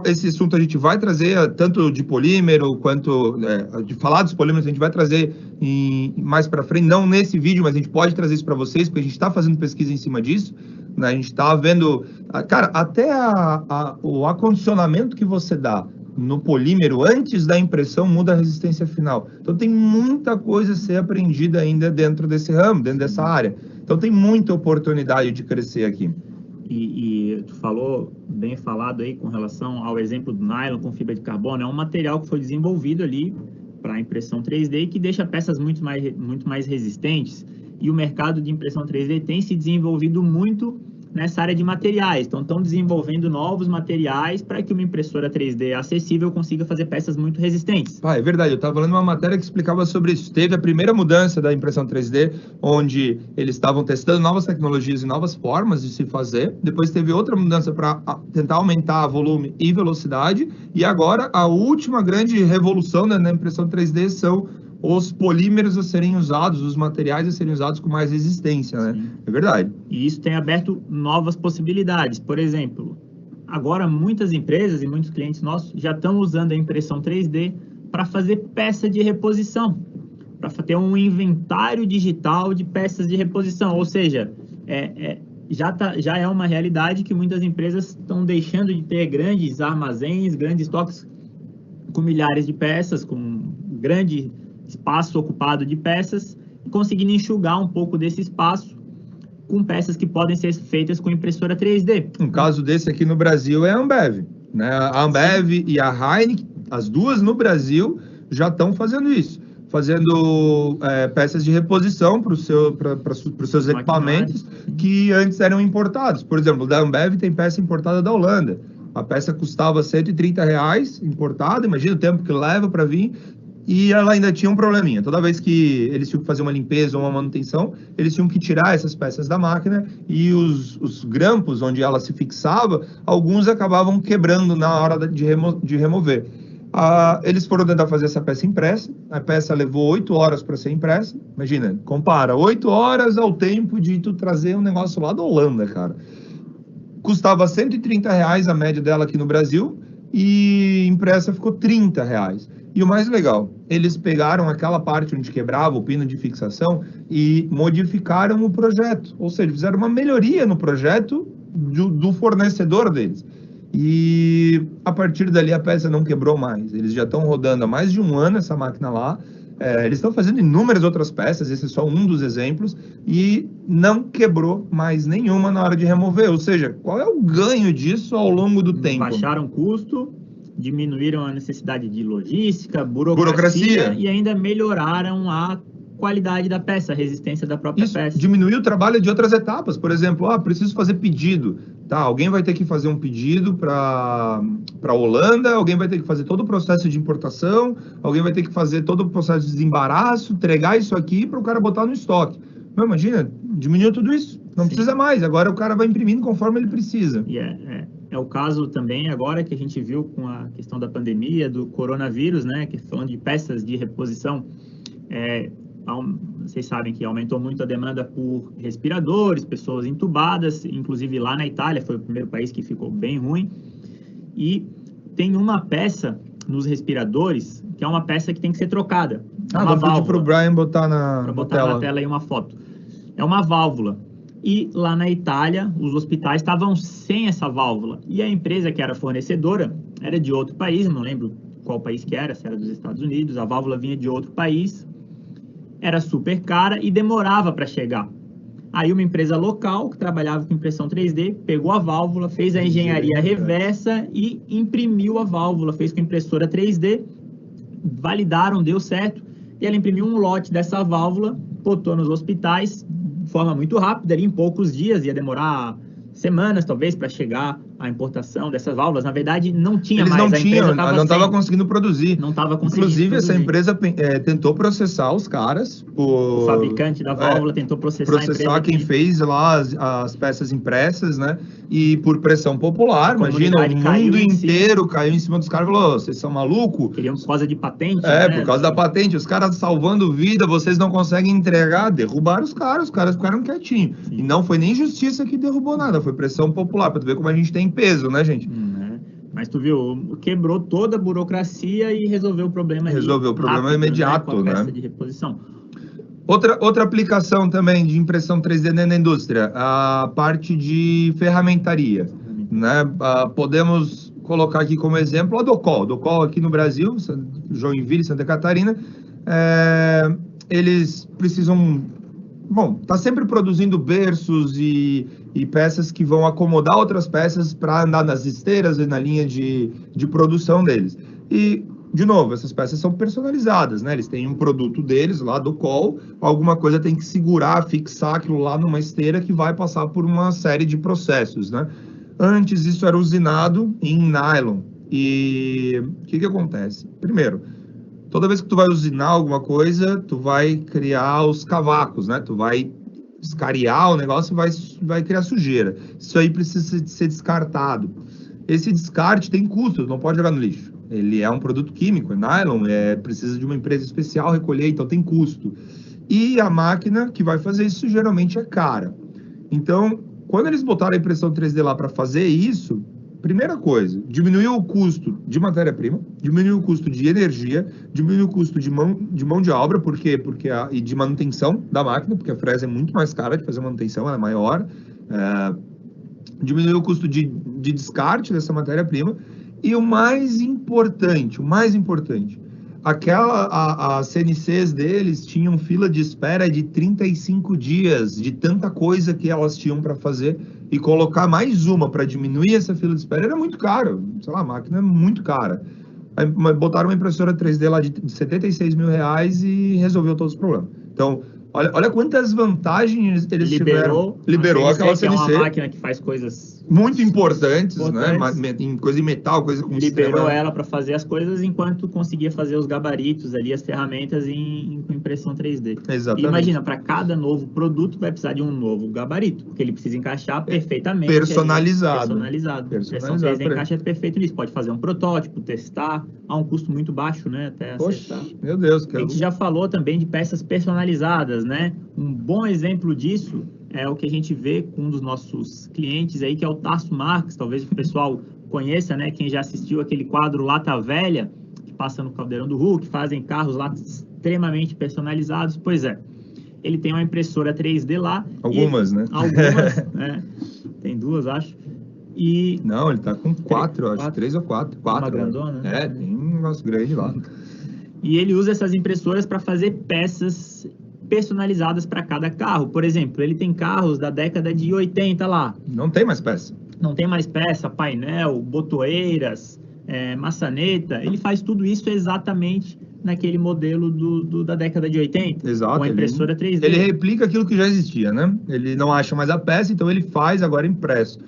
Esse assunto a gente vai trazer tanto de polímero, quanto de falar dos polímeros, a gente vai trazer mais para frente, não nesse vídeo, mas a gente pode trazer isso para vocês, porque a gente está fazendo pesquisa em cima disso, né? A gente está vendo, cara, até o acondicionamento que você dá no polímero antes da impressão muda a resistência final. Então tem muita coisa a ser aprendida ainda dentro desse ramo, dentro dessa área. Então tem muita oportunidade de crescer aqui. E tu falou, bem falado aí com relação ao exemplo do nylon com fibra de carbono, é um material que foi desenvolvido ali para impressão 3D e que deixa peças muito mais resistentes. E o mercado de impressão 3D tem se desenvolvido muito nessa área de materiais. Então, estão desenvolvendo novos materiais para que uma impressora 3D acessível consiga fazer peças muito resistentes. É verdade, eu estava lendo uma matéria que explicava sobre isso. Teve a primeira mudança da impressão 3D, onde eles estavam testando novas tecnologias e novas formas de se fazer. Depois teve outra mudança para tentar aumentar volume e velocidade. E agora, a última grande revolução na impressão 3D são os polímeros a serem usados, os materiais a serem usados com mais resistência, né? Sim. É verdade. E isso tem aberto novas possibilidades. Por exemplo, agora muitas empresas e muitos clientes nossos já estão usando a impressão 3D para fazer peça de reposição, para ter um inventário digital de peças de reposição. Ou seja, já é uma realidade que muitas empresas estão deixando de ter grandes armazéns, grandes estoques com milhares de peças, com grande espaço ocupado de peças, e conseguindo enxugar um pouco desse espaço com peças que podem ser feitas com impressora 3D. Um caso desse aqui no Brasil é a Ambev, né? A Ambev Sim. E a Heineken, as duas no Brasil, já estão fazendo isso, fazendo peças de reposição para os seus equipamentos que antes eram importados. Por exemplo, da Ambev tem peça importada da Holanda. A peça custava R$130 importada, imagina o tempo que leva para vir. E ela ainda tinha um probleminha. Toda vez que eles tinham que fazer uma limpeza ou uma manutenção, eles tinham que tirar essas peças da máquina e os grampos onde ela se fixava, alguns acabavam quebrando na hora de remover. Eles foram tentar fazer essa peça impressa, a peça levou 8 horas para ser impressa. Imagina, compara 8 horas ao tempo de tu trazer um negócio lá da Holanda, cara. Custava R$130 a média dela aqui no Brasil e impressa ficou R$30. E o mais legal, eles pegaram aquela parte onde quebrava o pino de fixação e modificaram o projeto, ou seja, fizeram uma melhoria no projeto do fornecedor deles. E a partir dali a peça não quebrou mais. Eles já estão rodando há mais de um ano essa máquina lá. Eles estão fazendo inúmeras outras peças, esse é só um dos exemplos, e não quebrou mais nenhuma na hora de remover. Ou seja, qual é o ganho disso ao longo do tempo? Baixaram o custo, diminuíram a necessidade de logística, burocracia. E ainda melhoraram a qualidade da peça, a resistência da própria peça. Diminuiu o trabalho de outras etapas. Por exemplo, preciso fazer pedido. Tá, alguém vai ter que fazer um pedido para a Holanda, alguém vai ter que fazer todo o processo de importação, alguém vai ter que fazer todo o processo de desembaraço, entregar isso aqui para o cara botar no estoque. Mas imagina, diminuiu tudo isso. Não precisa mais. Agora o cara vai imprimindo conforme ele precisa. E é o caso também agora que a gente viu com a questão da pandemia, do coronavírus, né? Que falando de peças de reposição, vocês sabem que aumentou muito a demanda por respiradores, pessoas entubadas, inclusive lá na Itália foi o primeiro país que ficou bem ruim. E tem uma peça nos respiradores, que é uma peça que tem que ser trocada. Vou pedir para o Brian botar na tela aí uma foto. É uma válvula. E lá na Itália, os hospitais estavam sem essa válvula. E a empresa que era fornecedora era de outro país, não lembro qual país que era, se era dos Estados Unidos, a válvula vinha de outro país, era super cara e demorava para chegar. Aí uma empresa local que trabalhava com impressão 3D pegou a válvula, fez a engenharia reversa e imprimiu a válvula, fez com impressora 3D, validaram, deu certo, e ela imprimiu um lote dessa válvula, botou nos hospitais de forma muito rápida, ali em poucos dias, ia demorar semanas talvez para chegar a importação dessas válvulas. Na verdade, não tinha Eles mais. Não estava conseguindo produzir. Não estava conseguindo. Inclusive, essa empresa tentou processar os caras. O fabricante da válvula tentou processar quem fez lá as peças impressas, né? E por pressão popular, imagina, o mundo inteiro caiu em cima dos caras e falou: vocês são malucos? Queriam por causa de patente. Né? Por causa da patente. Os caras salvando vida, vocês não conseguem entregar. Derrubaram os caras ficaram quietinhos. Sim. E não foi nem justiça que derrubou nada, foi pressão popular, para tu ver como a gente tem peso, né, gente? Mas tu viu, quebrou toda a burocracia e resolveu o problema. Resolveu o problema rápido, imediato, né? Com a peça de reposição. Outra aplicação também de impressão 3D na indústria, a parte de ferramentaria, né? Podemos colocar aqui como exemplo a Docol. Docol aqui no Brasil, Joinville, Santa Catarina, eles precisam... Bom, está sempre produzindo berços e peças que vão acomodar outras peças para andar nas esteiras e na linha de produção deles. E, de novo, essas peças são personalizadas, né? Eles têm um produto deles lá do Docol, alguma coisa tem que segurar, fixar aquilo lá numa esteira que vai passar por uma série de processos, né? Antes isso era usinado em nylon. E o que acontece? Primeiro, toda vez que tu vai usinar alguma coisa, tu vai criar os cavacos, né? Tu vai escariar o negócio e vai criar sujeira. Isso aí precisa ser descartado. Esse descarte tem custo, não pode jogar no lixo. Ele é um produto químico, é nylon, precisa de uma empresa especial recolher, então tem custo. E a máquina que vai fazer isso geralmente é cara. Então, quando eles botaram a impressão 3D lá para fazer isso, primeira coisa, diminuiu o custo de matéria-prima, diminuiu o custo de energia, diminuiu o custo de mão de obra, e de manutenção da máquina, porque a fresa é muito mais cara de fazer manutenção, ela é maior, diminuiu o custo de descarte dessa matéria-prima, e o mais importante, as CNCs deles tinham fila de espera de 35 dias, de tanta coisa que elas tinham para fazer, e colocar mais uma para diminuir essa fila de espera era muito caro. Sei lá, a máquina é muito cara. Aí botaram uma impressora 3D lá de R$76 mil e resolveu todos os problemas. Então, Olha quantas vantagens eles tiveram. Liberou aquela CNC. Que é uma máquina que faz coisas muito importantes, né? Coisa de metal, coisa com liberou ela para fazer as coisas enquanto conseguia fazer os gabaritos ali, as ferramentas em impressão 3D. Exatamente. E imagina, para cada novo produto vai precisar de um novo gabarito, porque ele precisa encaixar perfeitamente. Personalizado. A impressão 3D encaixa perfeito nisso. Pode fazer um protótipo, testar a um custo muito baixo, né? Até Poxa, acertar. meu Deus. A gente já falou também de peças personalizadas, né? Um bom exemplo disso é o que a gente vê com um dos nossos clientes aí, que é o Tarso Marques. Talvez o pessoal conheça, né? Quem já assistiu aquele quadro Lata Velha, que passa no Caldeirão do Hulk, fazem carros lá extremamente personalizados. Pois é, ele tem uma impressora 3D lá. Algumas, né? Algumas, né? Tem 2, acho. E... Não, ele tá com 4, acho. 3 ou 4. 4. Uma grandona, né? Tem um negócio grande lá. E ele usa essas impressoras para fazer peças personalizadas para cada carro. Por exemplo, ele tem carros da década de 80 lá. Não tem mais peça. Não tem mais peça, painel, botoeiras, maçaneta. Ele faz tudo isso exatamente naquele modelo da década de 80. Exato. Com a impressora 3D. Ele replica aquilo que já existia, né? Ele não acha mais a peça, então ele faz agora impresso.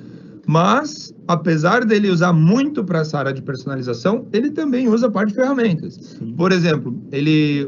Mas, apesar dele usar muito para essa área de personalização, ele também usa a parte de ferramentas. Sim. Por exemplo,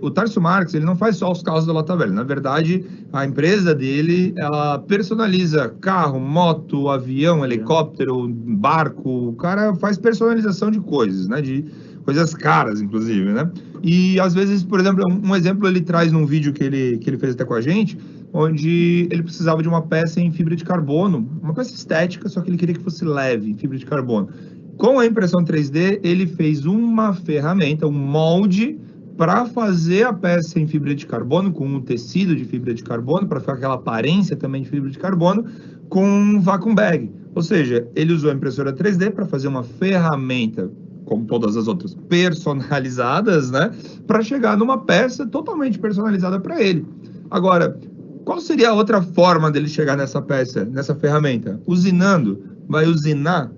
o Tarso Marques, ele não faz só os carros da Lata Velha. Na verdade, a empresa dele, ela personaliza carro, moto, avião, helicóptero, barco. O cara faz personalização de coisas, né? De coisas caras, inclusive, né? E, às vezes, por exemplo, um exemplo ele traz num vídeo que ele fez até com a gente, onde ele precisava de uma peça em fibra de carbono, uma peça estética, só que ele queria que fosse leve, em fibra de carbono. Com a impressão 3D, ele fez uma ferramenta, um molde, para fazer a peça em fibra de carbono, com um tecido de fibra de carbono, para ficar aquela aparência também de fibra de carbono, com um vacuum bag. Ou seja, ele usou a impressora 3D para fazer uma ferramenta, como todas as outras, personalizadas, né, para chegar numa peça totalmente personalizada para ele. Agora, qual seria a outra forma dele chegar nessa peça, nessa ferramenta? Usinando? Vai usinar?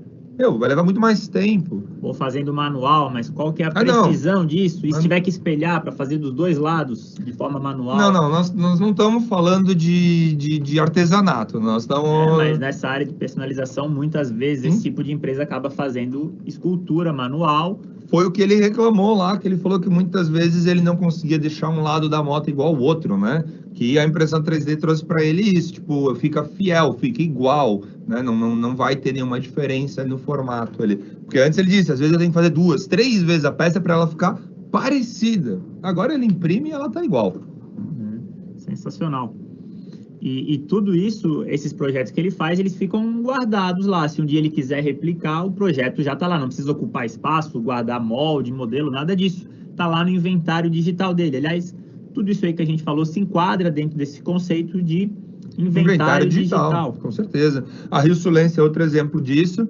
Vai levar muito mais tempo. Ou fazendo manual, mas qual que é a precisão disso? E se tiver que espelhar para fazer dos dois lados, de forma manual? Não, nós não estamos falando de artesanato, nós estamos... Mas nessa área de personalização, muitas vezes, esse tipo de empresa acaba fazendo escultura manual. Foi o que ele reclamou lá, que ele falou que muitas vezes ele não conseguia deixar um lado da moto igual ao outro, né? Que a impressão 3D trouxe para ele isso, tipo, fica fiel, fica igual, né? Não vai ter nenhuma diferença no formato ali. Porque antes ele disse, às vezes eu tenho que fazer 2, 3 vezes a peça para ela ficar parecida. Agora ele imprime e ela tá igual. Sensacional. E tudo isso, esses projetos que ele faz, eles ficam guardados lá. Se um dia ele quiser replicar, o projeto já está lá. Não precisa ocupar espaço, guardar molde, modelo, nada disso. Está lá no inventário digital dele. Aliás, tudo isso aí que a gente falou se enquadra dentro desse conceito de inventário digital. Com certeza. A Rio Sulense é outro exemplo disso.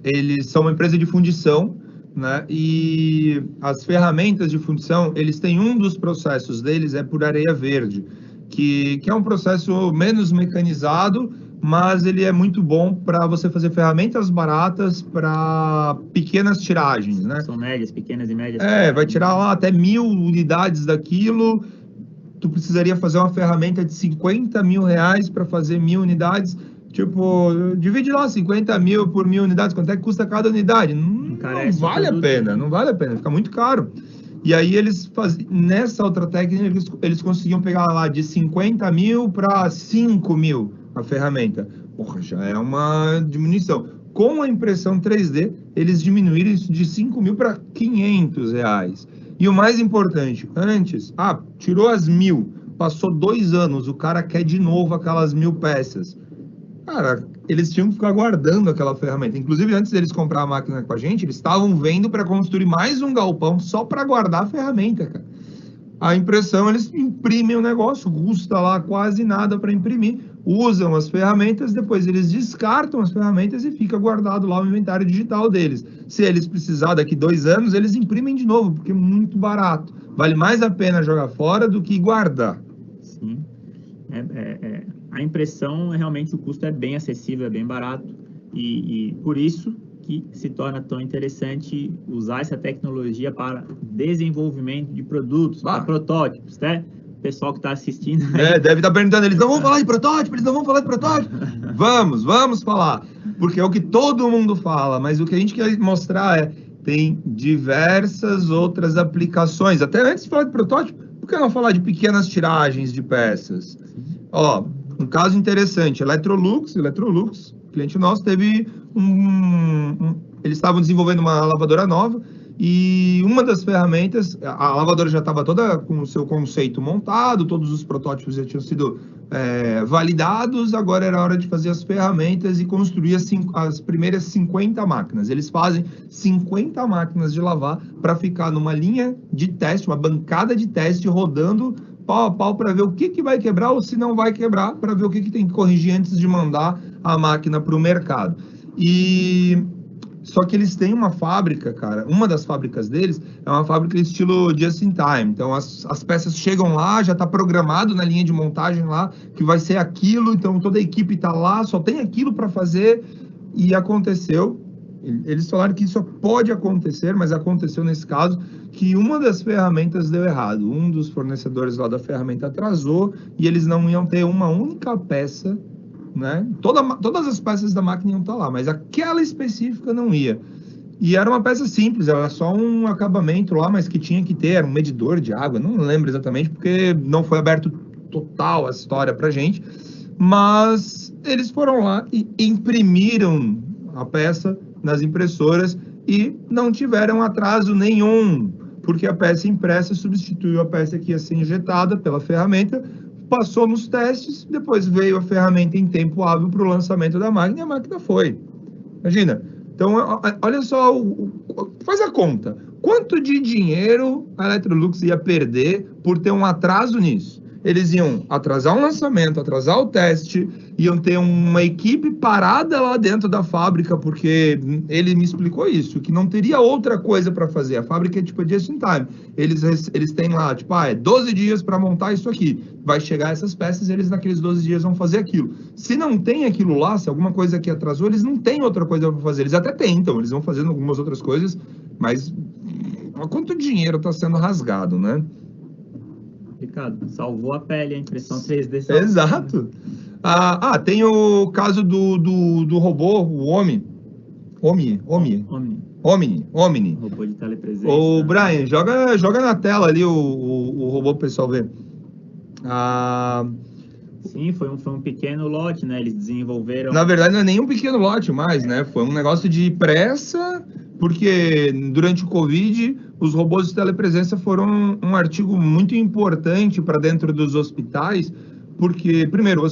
Eles são uma empresa de fundição, né? E as ferramentas de fundição, eles têm um dos processos deles é por areia verde, que é um processo menos mecanizado, mas ele é muito bom para você fazer ferramentas baratas para pequenas tiragens, né? São médias, pequenas e médias. Vai tirar lá até 1000 unidades daquilo. Tu precisaria fazer uma ferramenta de 50 mil reais para fazer 1000 unidades. Tipo, divide lá 50 mil por 1000 unidades, quanto é que custa cada unidade? Não vale a pena, não vale a pena, fica muito caro. E aí nessa outra técnica, eles conseguiam pegar lá de 50 mil para 5 mil a ferramenta. Porra, já é uma diminuição. Com a impressão 3D, eles diminuíram isso de 5 mil para 500 reais. E o mais importante, antes, tirou as 1000, passou 2 anos, o cara quer de novo aquelas 1000 peças. Cara, eles tinham que ficar guardando aquela ferramenta. Inclusive, antes deles comprar a máquina com a gente, eles estavam vendo para construir mais um galpão só para guardar a ferramenta, cara. A impressão, eles imprimem o negócio, custa lá quase nada para imprimir, usam as ferramentas, depois eles descartam as ferramentas e fica guardado lá o inventário digital deles. Se eles precisar daqui 2 anos, eles imprimem de novo, porque é muito barato. Vale mais a pena jogar fora do que guardar. Sim. A impressão, realmente, o custo é bem acessível, é bem barato. E por isso que se torna tão interessante usar essa tecnologia para desenvolvimento de produtos, para protótipos, né? pessoal que está assistindo. Deve estar perguntando, eles não vão falar de protótipo, eles não vão falar de protótipo. Vamos falar, porque é o que todo mundo fala, mas o que a gente quer mostrar tem diversas outras aplicações. Até antes de falar de protótipo, por que não falar de pequenas tiragens de peças? Ó, um caso interessante, Electrolux, cliente nosso, teve eles estavam desenvolvendo uma lavadora nova e uma das ferramentas, a lavadora já estava toda com o seu conceito montado, todos os protótipos já tinham sido validados, agora era hora de fazer as ferramentas e construir as primeiras 50 máquinas. Eles fazem 50 máquinas de lavar para ficar numa linha de teste, uma bancada de teste rodando pau a pau para ver o que vai quebrar ou se não vai quebrar, para ver o que tem que corrigir antes de mandar a máquina para o mercado. Só que eles têm uma fábrica, cara, uma das fábricas deles é uma fábrica estilo just in time. Então, as peças chegam lá, já está programado na linha de montagem lá, que vai ser aquilo, então toda a equipe está lá, só tem aquilo para fazer, e aconteceu. Eles falaram que isso pode acontecer, mas aconteceu nesse caso, que uma das ferramentas deu errado. Um dos fornecedores lá da ferramenta atrasou, e eles não iam ter uma única peça, né? Todas as peças da máquina iam estar lá, mas aquela específica não ia. E era uma peça simples, era só um acabamento lá, mas que tinha que ter, era um medidor de água, não lembro exatamente, porque não foi aberto total a história pra gente, mas eles foram lá e imprimiram a peça nas impressoras e não tiveram atraso nenhum, porque a peça impressa substituiu a peça que ia ser injetada pela ferramenta, passou nos testes, depois veio a ferramenta em tempo hábil para o lançamento da máquina e a máquina foi. Imagina. Então, olha só, faz a conta. Quanto de dinheiro a Electrolux ia perder por ter um atraso nisso? Eles iam atrasar o lançamento, atrasar o teste, iam ter uma equipe parada lá dentro da fábrica, porque ele me explicou isso, que não teria outra coisa para fazer. A fábrica é tipo just in time. Eles têm lá, tipo, 12 dias para montar isso aqui. Vai chegar essas peças e eles naqueles 12 dias vão fazer aquilo. Se não tem aquilo lá, se alguma coisa aqui atrasou, eles não têm outra coisa para fazer. Eles até tentam, eles vão fazendo algumas outras coisas, mas quanto dinheiro está sendo rasgado, né? Ricardo, salvou a pele, a impressão 3D. Exato. Tem o caso do robô, o Omni. Robô de telepresença. Ô, Brian, joga na tela ali o robô pro pessoal ver. Sim, foi um pequeno lote, né? Eles desenvolveram... Na verdade, não é nem um pequeno lote mais, né? Foi um negócio de pressa, porque durante o Covid, os robôs de telepresença foram um artigo muito importante para dentro dos hospitais, porque, primeiro,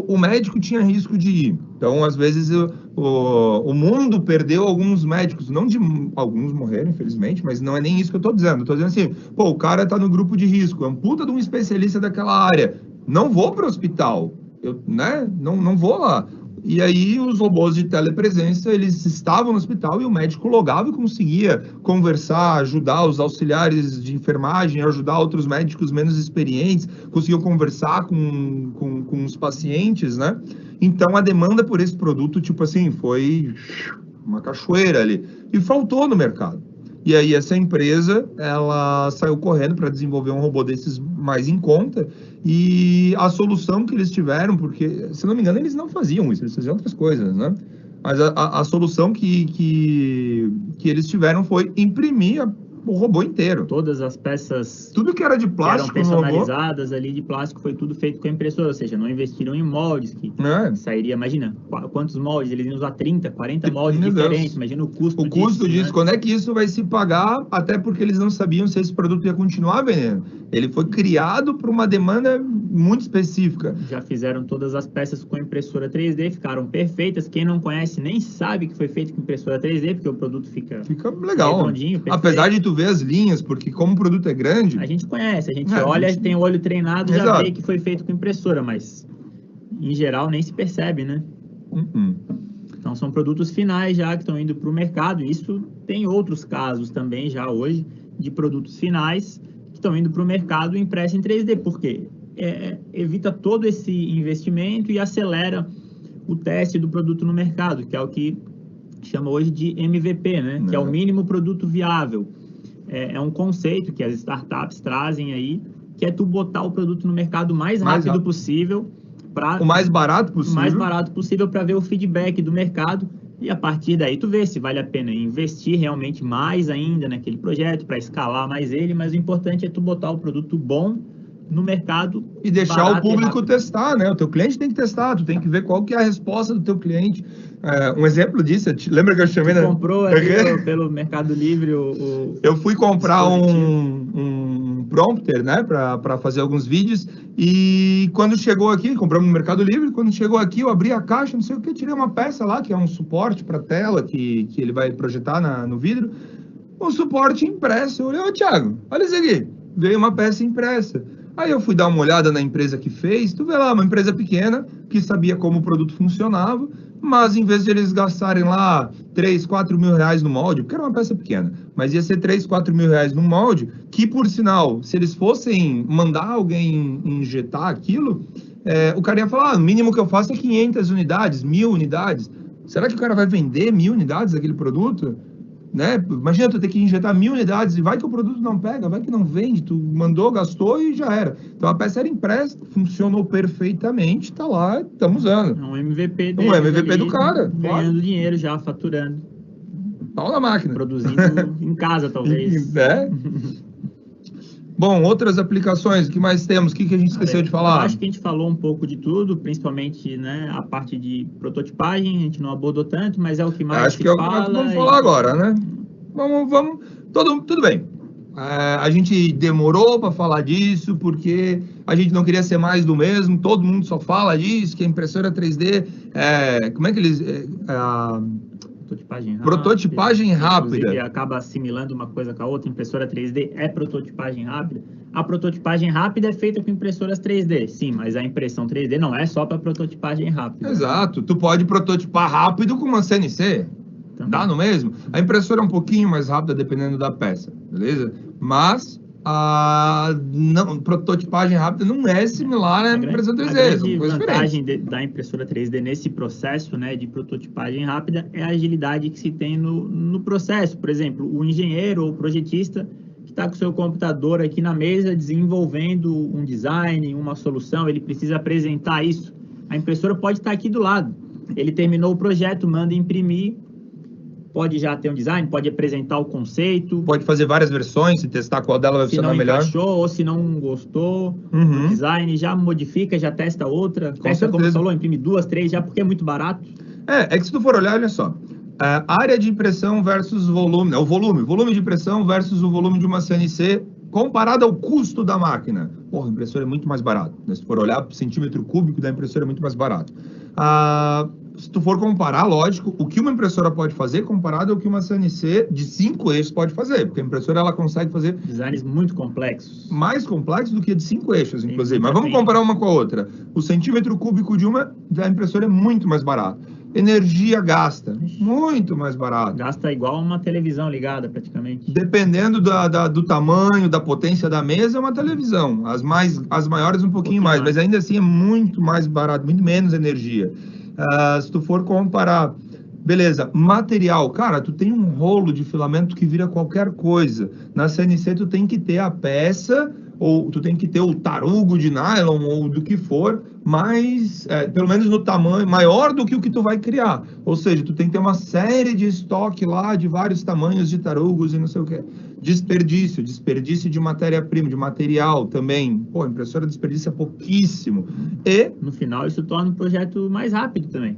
o médico tinha risco de ir. Então, às vezes, o mundo perdeu alguns médicos. Alguns morreram, infelizmente, mas não é nem isso que eu estou dizendo. Eu estou dizendo assim, o cara está no grupo de risco, é um puta de um especialista daquela área. Não vou para o hospital, não vou lá. E aí os robôs de telepresença, eles estavam no hospital e o médico logava e conseguia conversar, ajudar os auxiliares de enfermagem, ajudar outros médicos menos experientes, conseguiam conversar com os pacientes, né? Então a demanda por esse produto, tipo assim, foi uma cachoeira ali. E faltou no mercado. E aí essa empresa, ela saiu correndo para desenvolver um robô desses mais em conta, e a solução que eles tiveram, porque, se não me engano, eles não faziam isso, eles faziam outras coisas, né? Mas a solução que eles tiveram foi imprimir o robô inteiro. Todas as peças... Tudo que era de plástico que eram personalizadas ali de plástico, foi tudo feito com a impressora, ou seja, não investiram em moldes, que sairia, imagina, quantos moldes, eles iam usar 30, 40 moldes diferentes, imagina o custo disso. O custo disso, né? Quando é que isso vai se pagar, até porque eles não sabiam se esse produto ia continuar vendendo. Ele foi criado para uma demanda muito específica. Já fizeram todas as peças com impressora 3D, ficaram perfeitas, quem não conhece nem sabe que foi feito com impressora 3D, porque o produto fica legal, redondinho, perfeito. Apesar de tu ver as linhas, porque como o produto é grande... A gente conhece, a gente olha, tem o olho treinado, já vê que foi feito com impressora, mas em geral nem se percebe, né? Então são produtos finais já que estão indo para o mercado. Isso tem outros casos também já hoje de produtos finais que estão indo para o mercado impresso em 3D, porque evita todo esse investimento e acelera o teste do produto no mercado, que é o que chama hoje de MVP, né? Que é o mínimo produto viável. É um conceito que as startups trazem aí que é tu botar o produto no mercado o mais rápido possível. O mais barato possível. O mais barato possível para ver o feedback do mercado. E a partir daí tu vê se vale a pena investir realmente mais ainda naquele projeto para escalar mais ele, mas o importante é tu botar o produto bom no mercado e deixar o público testar, né? O teu cliente tem que testar, tu tem que ver qual que é a resposta do teu cliente. Um exemplo disso, lembra que eu chamei... Tu comprou ali pelo Mercado Livre eu fui comprar um prompter, né, para fazer alguns vídeos, e quando chegou aqui, compramos no Mercado Livre, quando chegou aqui eu abri a caixa, não sei o que, tirei uma peça lá, que é um suporte para tela, que ele vai projetar no vidro, um suporte impresso. Eu olhei, ô Thiago, olha isso aqui, veio uma peça impressa. Aí eu fui dar uma olhada na empresa que fez, tu vê lá, uma empresa pequena, que sabia como o produto funcionava, mas em vez de eles gastarem lá 3, 4 mil reais no molde, porque era uma peça pequena, mas ia ser 3, 4 mil reais no molde, que por sinal, se eles fossem mandar alguém injetar aquilo, o cara ia falar, o mínimo que eu faço é 500 unidades, 1000 unidades. Será que o cara vai vender 1000 unidades daquele produto? Né? Imagina tu ter que injetar 1000 unidades e vai que o produto não pega, vai que não vende, tu mandou, gastou e já era. Então a peça era impressa, funcionou perfeitamente, tá lá, estamos usando. Um MVP dele. Um MVP do cara. Ganhando dinheiro já, faturando. Pau na máquina. Produzindo em casa, talvez. Bom, outras aplicações, o que mais temos? O que a gente esqueceu de falar? Eu acho que a gente falou um pouco de tudo, principmente, né, a parte de prototipagem, a gente não abordou tanto, mas é o que mais acho que é o que vamos falar agora, né? Vamos, tudo bem. A gente demorou para falar disso, porque a gente não queria ser mais do mesmo, todo mundo só fala disso, que a impressora 3D, como é que eles... Prototipagem rápida. Inclusive, acaba assimilando uma coisa com a outra. Impressora 3D é prototipagem rápida. A prototipagem rápida é feita com impressoras 3D. Sim, mas a impressão 3D não é só para prototipagem rápida. Exato. Tu pode prototipar rápido com uma CNC. Também. Dá no mesmo? A impressora é um pouquinho mais rápida dependendo da peça, beleza? Mas prototipagem rápida não é similar à impressão 3D. A grande vantagem da impressora 3D nesse processo, né, de prototipagem rápida é a agilidade que se tem no processo. Por exemplo, o engenheiro ou o projetista que está com o seu computador aqui na mesa desenvolvendo um design, uma solução, ele precisa apresentar isso. A impressora pode estar aqui do lado. Ele terminou o projeto, manda imprimir, pode já ter um design, pode apresentar o conceito. Pode fazer várias versões e testar qual dela vai funcionar melhor. Se não encaixou ou se não gostou do design, já modifica, já testa outra. Testa, como você falou, imprime 2, 3, já porque é muito barato. É que se tu for olhar, olha só. Área de impressão versus volume, o volume de impressão versus o volume de uma CNC comparado ao custo da máquina. Porra, a impressora é muito mais barato. Se tu for olhar, o centímetro cúbico da impressora é muito mais barato. Se tu for comparar, lógico, o que uma impressora pode fazer comparado ao que uma CNC de 5 eixos pode fazer, porque a impressora ela consegue fazer designs muito complexos. Mais complexos do que a de 5 eixos, inclusive. Mas vamos comparar uma com a outra. O centímetro cúbico da impressora é muito mais barato. Energia gasta, muito mais barato. Gasta igual uma televisão ligada, praticamente. Dependendo do tamanho, da potência da mesa, é uma televisão. As maiores um pouquinho mais, mas ainda assim é muito mais barato, muito menos energia. Se tu for comparar, beleza, material, cara, tu tem um rolo de filamento que vira qualquer coisa. Na CNC tu tem que ter a peça, ou tu tem que ter o tarugo de nylon, ou do que for, mas, pelo menos no tamanho, maior do que o que tu vai criar. Ou seja, tu tem que ter uma série de estoque lá, de vários tamanhos de tarugos e não sei o que. Desperdício de matéria-prima, de material também. Pô, a impressora desperdiça pouquíssimo. E, no final, isso torna o projeto mais rápido também.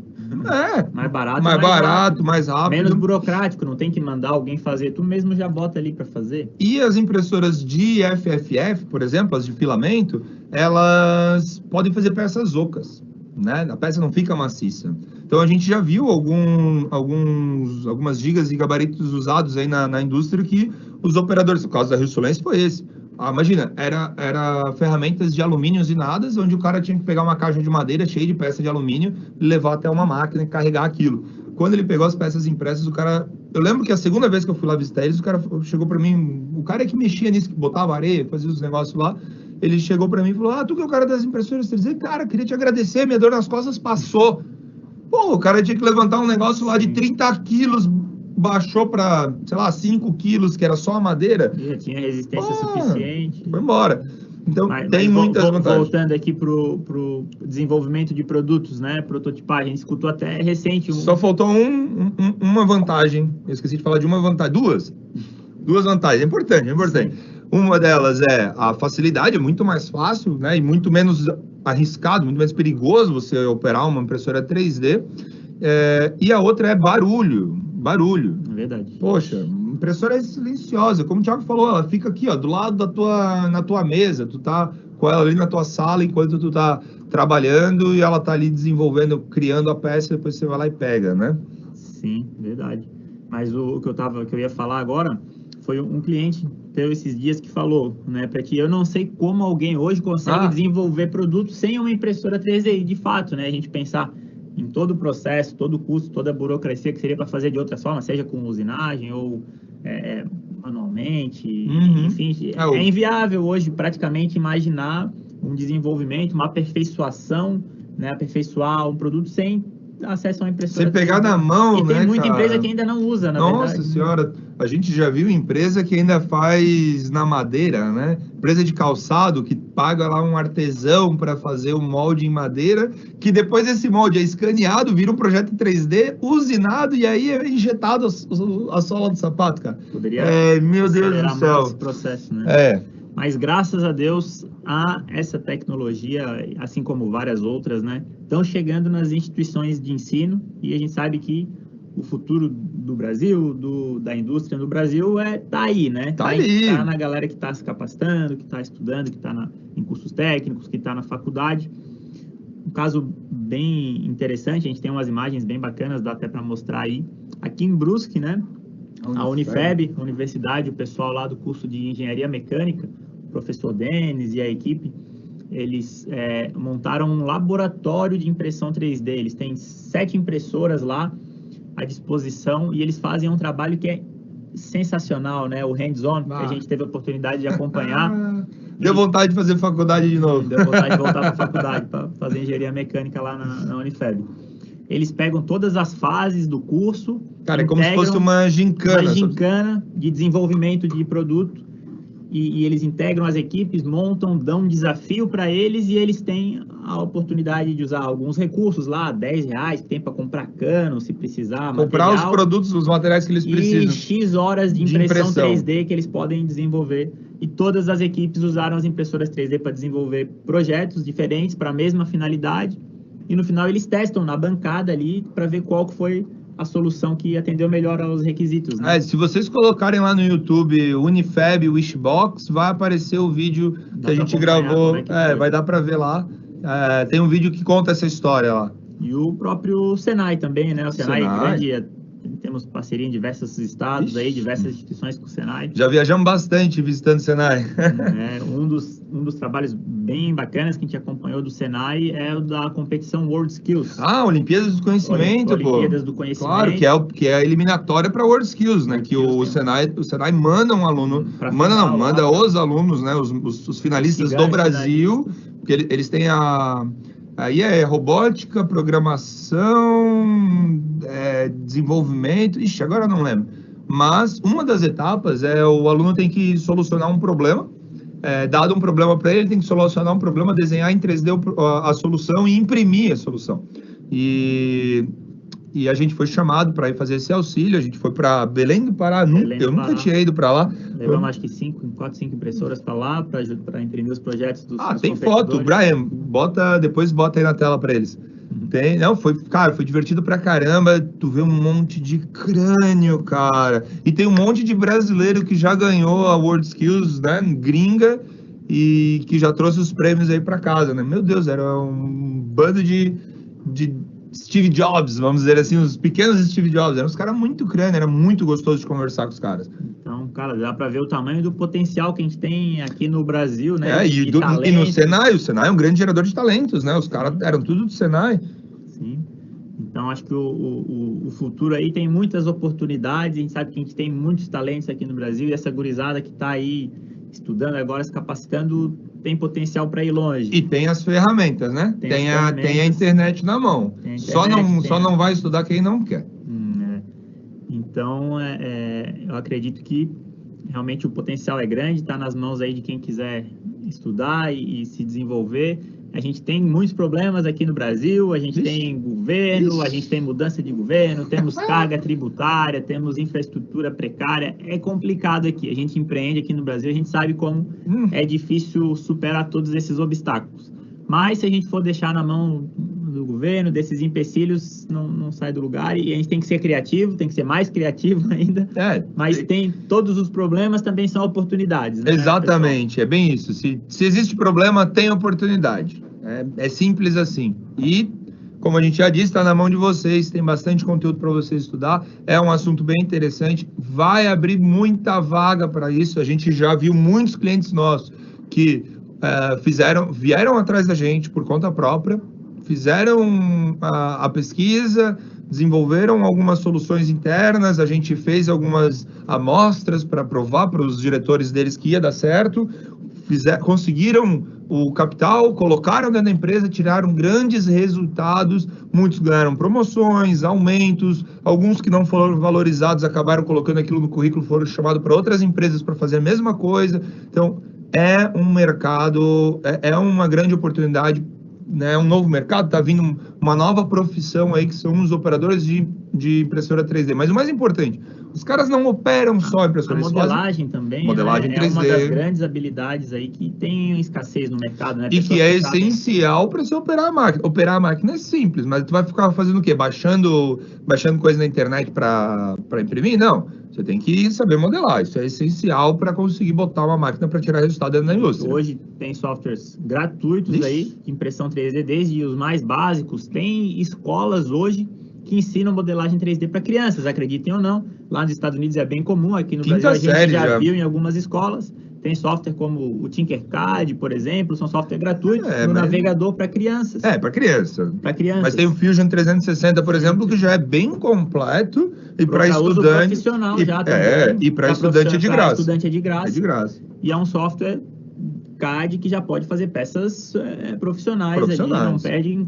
Mais barato, mais rápido. Menos burocrático, não tem que mandar alguém fazer, tu mesmo já bota ali para fazer. E as impressoras de FFF, por exemplo, as de filamento, elas podem fazer peças ocas, né? A peça não fica maciça. Então a gente já viu algumas gigas e gabaritos usados aí na indústria que os operadores, no caso da Rio Solense, foi esse. Imagina, era ferramentas de alumínio usinadas, onde o cara tinha que pegar uma caixa de madeira cheia de peça de alumínio e levar até uma máquina e carregar aquilo. Quando ele pegou as peças impressas, o cara... Eu lembro que a segunda vez que eu fui lá visitar eles, o cara chegou para mim, o cara que mexia nisso, que botava areia, fazia os negócios lá, ele chegou para mim e falou, tu que é o cara das impressoras 3D, cara, queria te agradecer, minha dor nas costas passou. Pô, o cara tinha que levantar um negócio lá de 30 quilos, baixou para, sei lá, 5 quilos, que era só a madeira. Já tinha resistência suficiente. Foi embora. Então, tem muitas vantagens. Voltando aqui para o desenvolvimento de produtos, né? Prototipagem, a gente escutou até recente. Só faltou uma vantagem. Eu esqueci de falar de uma vantagem. Duas vantagens. É importante. Sim. Uma delas é a facilidade, é muito mais fácil, né? E muito menos arriscado, muito menos perigoso você operar uma impressora 3D. E a outra é barulho. É verdade. Poxa, impressora é silenciosa. Como o Thiago falou, ela fica aqui, ó, do lado na tua mesa. Tu tá com ela ali na tua sala enquanto tu tá trabalhando e ela tá ali desenvolvendo, criando a peça, depois você vai lá e pega, né? Sim, verdade. Mas o que eu ia falar agora foi um cliente teve esses dias que falou, né, para que eu não sei como alguém hoje consegue desenvolver produtos sem uma impressora 3D. E de fato, né, a gente pensar em todo o processo, todo o custo, toda a burocracia que seria para fazer de outras formas, seja com usinagem ou manualmente, enfim, é inviável hoje praticamente imaginar um desenvolvimento, uma aperfeiçoação, né, aperfeiçoar um produto sem acesso a uma impressora. Sem pegar na mão, e né, tem muita cara? empresa que ainda não usa, na verdade. Nossa senhora, a gente já viu empresa que ainda faz na madeira, né? Empresa de calçado que paga lá um artesão para fazer um molde em madeira, que depois esse molde é escaneado, vira um projeto em 3D, usinado e aí é injetado a sola do sapato, cara. Poderia meu Deus do céu. Esse processo, né? Mas graças a Deus a essa tecnologia, assim como várias outras, né, estão chegando nas instituições de ensino e a gente sabe que o futuro do Brasil, da indústria no Brasil tá aí, né? Tá na galera que está se capacitando, que está estudando, que está em cursos técnicos, que está na faculdade. Um caso bem interessante, a gente tem umas imagens bem bacanas, dá até para mostrar aí. Aqui em Brusque, né? A Unifeb, a universidade, o pessoal lá do curso de Engenharia Mecânica, o professor Denis e a equipe, eles montaram um laboratório de impressão 3D. Eles têm 7 impressoras lá à disposição e eles fazem um trabalho que é sensacional, né? O hands-on, que a gente teve a oportunidade de acompanhar. Deu vontade de fazer faculdade de novo. Deu vontade de voltar para a faculdade, para fazer Engenharia Mecânica lá na Unifeb. Eles pegam todas as fases do curso. Cara, é como se fosse uma gincana. Uma gincana de desenvolvimento de produto. E eles integram as equipes, montam, dão um desafio para eles e eles têm a oportunidade de usar alguns recursos lá, R$10 que tem para comprar cano, se precisar, comprar material, os produtos, os materiais que eles precisam. E X horas de impressão 3D que eles podem desenvolver. E todas as equipes usaram as impressoras 3D para desenvolver projetos diferentes para a mesma finalidade. E no final eles testam na bancada ali para ver qual que foi a solução que atendeu melhor aos requisitos, né? Se vocês colocarem lá no YouTube Unifeb Wishbox, vai aparecer o vídeo que a gente gravou. Vai dar para ver lá. Tem um vídeo que conta essa história lá. E o próprio Senai também, né? O Senai é grande, temos parceria em diversos estados, aí, diversas instituições com o Senai. Já viajamos bastante visitando o Senai. Um dos trabalhos bem bacanas que a gente acompanhou do Senai é o da competição World Skills. Olimpíadas do Conhecimento, Olimpíadas do Conhecimento. Claro, que é a eliminatória para World Skills, né? Que o Senai manda um aluno, manda os alunos, né? Os finalistas do Brasil, porque eles têm aí robótica, programação, desenvolvimento... Ixi, agora eu não lembro. Mas uma das etapas o aluno tem que solucionar um problema. Dado um problema para ele tem que solucionar um problema, desenhar em 3D a solução e imprimir a solução. E a gente foi chamado para ir fazer esse auxílio. A gente foi para Belém do Pará. Eu nunca tinha ido para lá. Levamos acho que 4, 5 impressoras para lá para imprimir os projetos dos tem foto. Brian, depois bota aí na tela para eles. Foi divertido pra caramba. Tu vê um monte de crânio, cara. E tem um monte de brasileiro que já ganhou a World Skills, né, gringa, e que já trouxe os prêmios aí pra casa, né? Meu Deus, era um bando de Steve Jobs, vamos dizer assim, os pequenos Steve Jobs. Eram uns caras muito crânio, era muito gostoso de conversar com os caras. Então, cara, dá para ver o tamanho do potencial que a gente tem aqui no Brasil, né? E no Senai, o Senai é um grande gerador de talentos, né? Os caras eram tudo do Senai. Sim. Então, acho que o futuro aí tem muitas oportunidades. A gente sabe que a gente tem muitos talentos aqui no Brasil e essa gurizada que está aí estudando agora, se capacitando, tem potencial para ir longe. E tem as ferramentas, né? Tem a internet na mão. Só não vai estudar quem não quer. Então, eu acredito que realmente o potencial é grande, está nas mãos aí de quem quiser estudar e se desenvolver. A gente tem muitos problemas aqui no Brasil, a gente tem governo, a gente tem mudança de governo, temos carga tributária, temos infraestrutura precária. É complicado aqui. A gente empreende aqui no Brasil, a gente sabe como é difícil superar todos esses obstáculos. Mas se a gente for deixar na mão do governo, desses empecilhos, não sai do lugar. E a gente tem que ser criativo, tem que ser mais criativo ainda. Mas todos os problemas também são oportunidades, né? Exatamente, pessoal? É bem isso. Se existe problema, tem oportunidade. É simples assim. E, como a gente já disse, está na mão de vocês, tem bastante conteúdo para vocês estudar. É um assunto bem interessante. Vai abrir muita vaga para isso. A gente já viu muitos clientes nossos que vieram atrás da gente por conta própria, fizeram a pesquisa, desenvolveram algumas soluções internas, a gente fez algumas amostras para provar para os diretores deles que ia dar certo, conseguiram o capital, colocaram dentro da empresa, tiraram grandes resultados, muitos ganharam promoções, aumentos, alguns que não foram valorizados acabaram colocando aquilo no currículo, foram chamados para outras empresas para fazer a mesma coisa. Então, é um mercado, é uma grande oportunidade, né? Um novo mercado, está vindo uma nova profissão aí, que são os operadores de impressora 3D. Mas o mais importante, os caras não operam só impressora 3D. A modelagem também, modelagem 3D. É uma das grandes habilidades aí que tem escassez no mercado, né? E que é essencial para você operar a máquina. Operar a máquina é simples, mas tu vai ficar fazendo o quê? Baixando coisa na internet para imprimir? Não. Você tem que saber modelar. Isso é essencial para conseguir botar uma máquina para tirar resultado dentro da indústria. Hoje tem softwares gratuitos aí, de impressão 3D, desde os mais básicos. Tem escolas hoje que ensinam modelagem 3D para crianças, acreditem ou não. Lá nos Estados Unidos é bem comum, aqui no Brasil a gente já viu em algumas escolas. Tem software como o Tinkercad, por exemplo, são software gratuitos no navegador para crianças. Para criança. Para crianças. Mas tem o Fusion 360, por exemplo, que já é bem completo e para estudante profissional já e para estudante é de graça. Estudante é de graça. É de graça. E é um software CAD que já pode fazer peças profissionais. Ali, não perde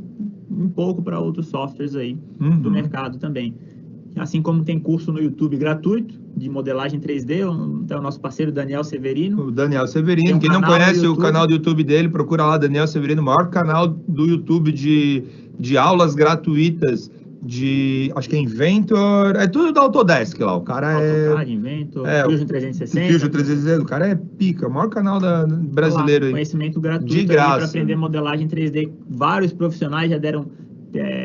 um pouco para outros softwares aí do mercado também. Assim como tem curso no YouTube gratuito de modelagem 3D, tem o nosso parceiro Daniel Severino. O Daniel Severino, quem não conhece o canal do YouTube dele, procura lá, Daniel Severino, o maior canal do YouTube de aulas gratuitas acho que é Inventor, é tudo da Autodesk lá, o cara AutoCAD, Inventor, Fusion 360. Fusion 360, o cara é pica, o maior canal brasileiro aí. Conhecimento gratuito de graça para aprender modelagem 3D. Vários profissionais já deram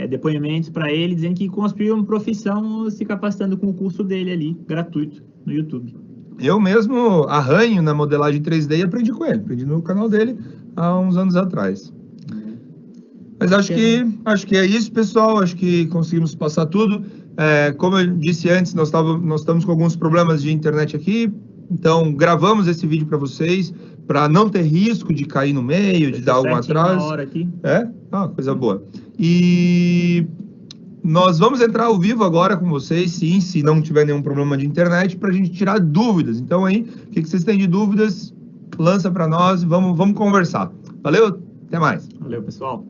depoimentos para ele, dizendo que construiu uma profissão se capacitando com o curso dele ali, gratuito, no YouTube. Eu mesmo arranho na modelagem 3D e aprendi com ele, aprendi no canal dele há uns anos atrás. Mas acho que é isso, pessoal, acho que conseguimos passar tudo. Como eu disse antes, nós estamos com alguns problemas de internet aqui, então gravamos esse vídeo para vocês, para não ter risco de cair no meio, de dar algum atraso. Hora aqui. Coisa boa. E nós vamos entrar ao vivo agora com vocês, sim, se não tiver nenhum problema de internet, para a gente tirar dúvidas. Então aí, o que vocês têm de dúvidas, lança para nós, vamos conversar. Valeu, até mais. Valeu, pessoal.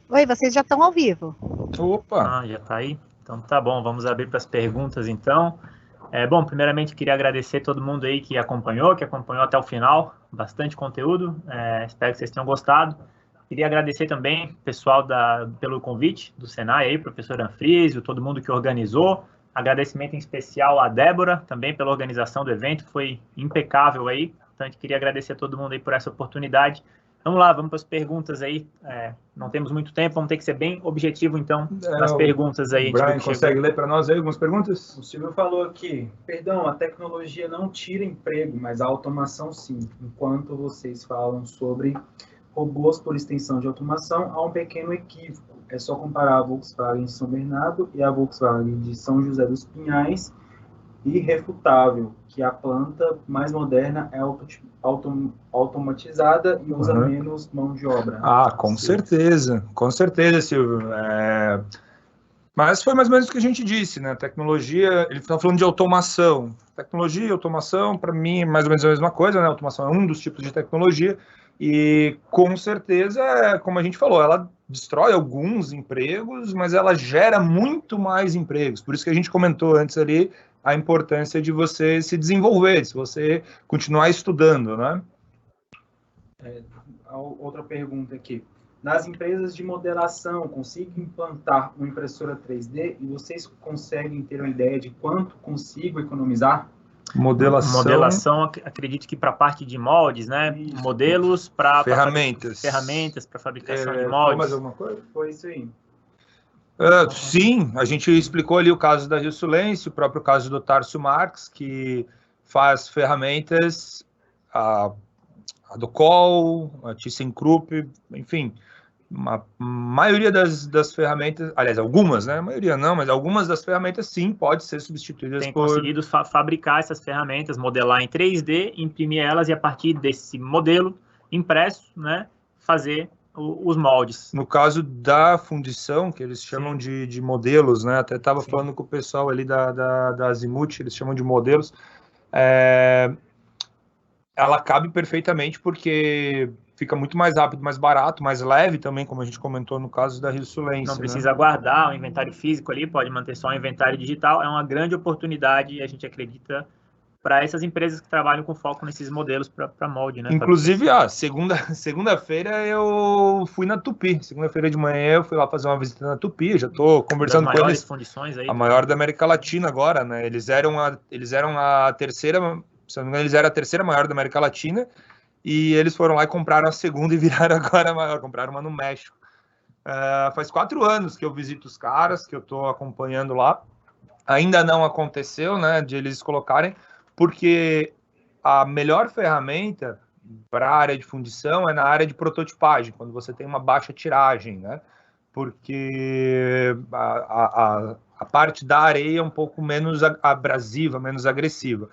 Oi, vocês já estão ao vivo. Opa! Já está aí? Então tá bom, vamos abrir para as perguntas então. Bom, primeiramente queria agradecer todo mundo aí que acompanhou até o final, bastante conteúdo, espero que vocês tenham gostado. Queria agradecer também pessoal pelo convite do Senai aí, professor Anfrísio, todo mundo que organizou. Agradecimento em especial à Débora, também pela organização do evento, foi impecável aí. Então, queria agradecer a todo mundo aí por essa oportunidade. Vamos lá, vamos para as perguntas aí. Não temos muito tempo, vamos ter que ser bem objetivo, então, nas perguntas aí. O Brian consegue ler para nós aí algumas perguntas? O Silvio falou aqui, perdão, a tecnologia não tira emprego, mas a automação sim. Enquanto vocês falam sobre robôs por extensão de automação, há um pequeno equívoco. É só comparar a Volkswagen de São Bernardo e a Volkswagen de São José dos Pinhais. Irrefutável que a planta mais moderna é automatizada e usa menos mão de obra. Com certeza, Silvio. Mas foi mais ou menos o que a gente disse, né? Tecnologia, ele está falando de automação. Tecnologia e automação, para mim, é mais ou menos a mesma coisa, né? Automação é um dos tipos de tecnologia e, com certeza, como a gente falou, ela destrói alguns empregos, mas ela gera muito mais empregos. Por isso que a gente comentou antes ali a importância de você se desenvolver, de você continuar estudando, né? Outra pergunta aqui. Nas empresas de modelação, consigo implantar uma impressora 3D e vocês conseguem ter uma ideia de quanto consigo economizar? Modelação, acredito que para a parte de moldes, né? Isso. Modelos para ferramentas para fabricação de moldes. Mais alguma coisa? Foi isso aí. Sim, a gente explicou ali o caso da Rio Sulense, o próprio caso do Tarso Marx, que faz ferramentas, a do Col, a ThyssenKrupp, enfim, a maioria das ferramentas, aliás, algumas, né? A maioria não, mas algumas das ferramentas sim pode ser substituídas Tem conseguido fabricar essas ferramentas, modelar em 3D, imprimir elas e a partir desse modelo impresso, né, fazer os moldes. No caso da fundição, que eles chamam de modelos, né? Até estava falando com o pessoal ali da Azimuth, eles chamam de modelos. Ela cabe perfeitamente porque fica muito mais rápido, mais barato, mais leve também, como a gente comentou no caso da Rio Sulense. Não precisa guardar o inventário físico ali, pode manter só o inventário digital. É uma grande oportunidade, a gente acredita, para essas empresas que trabalham com foco nesses modelos para molde, né? Inclusive, segunda-feira eu fui na Tupi. Segunda-feira de manhã eu fui lá fazer uma visita na Tupi. Já estou conversando com eles. Fundições aí, a maior da América Latina agora, né? Eles eram a terceira, se não me engano, eles eram a terceira maior da América Latina. E eles foram lá e compraram a segunda e viraram agora a maior. Compraram uma no México. Faz 4 anos que eu visito os caras, que eu estou acompanhando lá. Ainda não aconteceu, né? De eles colocarem, porque a melhor ferramenta para a área de fundição é na área de prototipagem, quando você tem uma baixa tiragem, né? Porque a parte da areia é um pouco menos abrasiva, menos agressiva.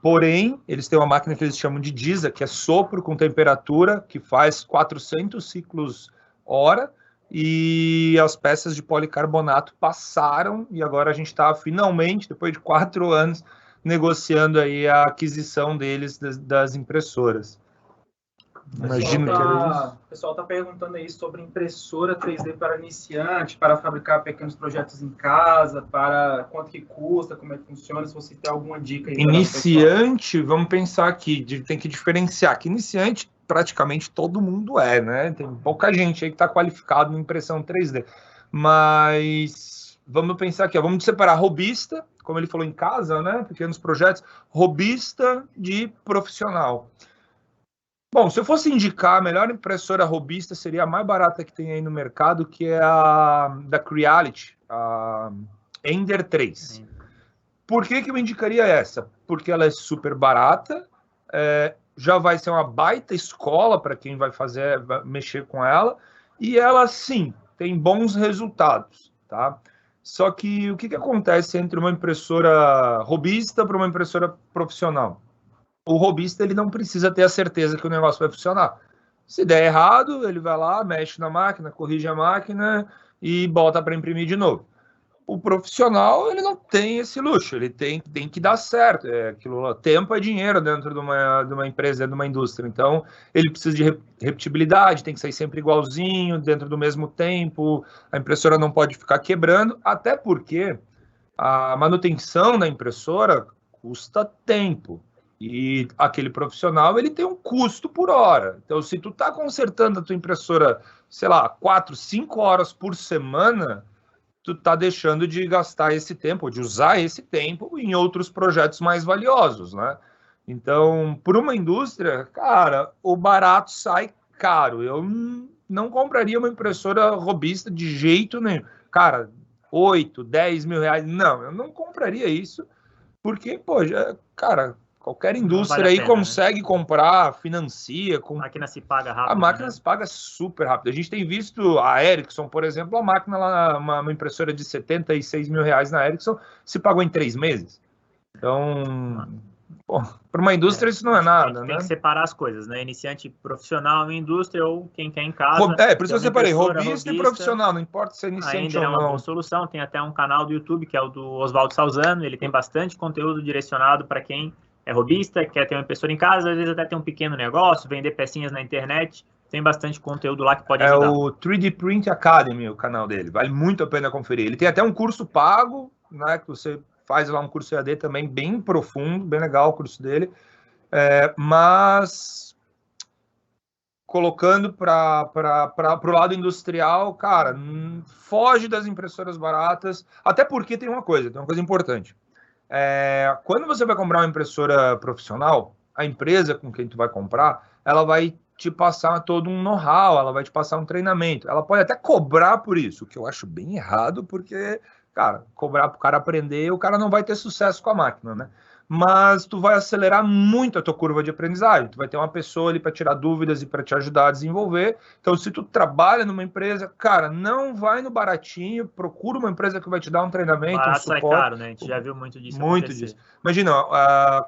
Porém, eles têm uma máquina que eles chamam de DISA, que é sopro com temperatura, que faz 400 ciclos hora, e as peças de policarbonato passaram, e agora a gente está finalmente, depois de 4 anos, negociando aí a aquisição deles das impressoras. Imagino que era isso. O pessoal está perguntando aí sobre impressora 3D para iniciante, para fabricar pequenos projetos em casa, para quanto que custa, como é que funciona, se você tem alguma dica aí. Iniciante, vamos pensar aqui, tem que diferenciar que iniciante praticamente todo mundo é, né? Tem pouca gente aí que está qualificado em impressão 3D. Mas vamos pensar aqui, vamos separar robista, como ele falou em casa, né? Pequenos projetos, robista de profissional. Bom, se eu fosse indicar, a melhor impressora robista seria a mais barata que tem aí no mercado, que é a da Creality, a Ender 3. Por que eu indicaria essa? Porque ela é super barata, já vai ser uma baita escola para quem vai mexer com ela, e ela, sim, tem bons resultados, tá? Só que o que acontece entre uma impressora robista para uma impressora profissional? O robista ele não precisa ter a certeza que o negócio vai funcionar. Se der errado, ele vai lá, mexe na máquina, corrige a máquina e bota para imprimir de novo. O profissional ele não tem esse luxo, ele tem que dar certo. Tempo é dinheiro dentro de uma empresa, dentro de uma indústria. Então, ele precisa de repetibilidade, tem que sair sempre igualzinho, dentro do mesmo tempo. A impressora não pode ficar quebrando, até porque a manutenção da impressora custa tempo. E aquele profissional, ele tem um custo por hora. Então, se tu tá consertando a tua impressora, sei lá, 4, 5 horas por semana, tu tá deixando de gastar esse tempo, de usar esse tempo em outros projetos mais valiosos, né? Então, por uma indústria, cara, o barato sai caro. Eu não compraria uma impressora robista de jeito nenhum. Cara, 8, 10 mil reais, não, eu não compraria isso, porque, pô, cara... Qualquer indústria aí consegue comprar, financia. A máquina se paga rápido. A máquina se paga super rápido. A gente tem visto a Ericsson, por exemplo, a máquina lá, uma impressora de 76 mil reais na Ericsson, se pagou em 3 meses. Então, Pô, para uma indústria isso não é nada, tem né? que separar as coisas, né? Iniciante profissional em indústria ou quem quer em casa. Por isso eu separei robista e profissional, não importa se é iniciante ainda é ou uma não. boa solução. Tem até um canal do YouTube que é o do Oswaldo Salzano, ele tem bastante conteúdo direcionado para quem é robista, quer ter uma impressora em casa, às vezes até tem um pequeno negócio, vender pecinhas na internet, tem bastante conteúdo lá que pode ajudar. É o 3D Print Academy, o canal dele, vale muito a pena conferir. Ele tem até um curso pago, né, que você faz lá um curso EAD também bem profundo, bem legal o curso dele, mas colocando para o lado industrial, cara, foge das impressoras baratas, até porque tem uma coisa importante. Quando você vai comprar uma impressora profissional, a empresa com quem tu vai comprar, ela vai te passar todo um know-how, ela vai te passar um treinamento. Ela pode até cobrar por isso, o que eu acho bem errado, porque, cara, cobrar para o cara aprender, o cara não vai ter sucesso com a máquina, né? Mas tu vai acelerar muito a tua curva de aprendizagem. Tu vai ter uma pessoa ali para tirar dúvidas e para te ajudar a desenvolver. Então, se tu trabalha numa empresa, cara, não vai no baratinho, procura uma empresa que vai te dar um treinamento, barato um suporte. sai caro, né? A gente já viu muito disso acontecer. Imagina,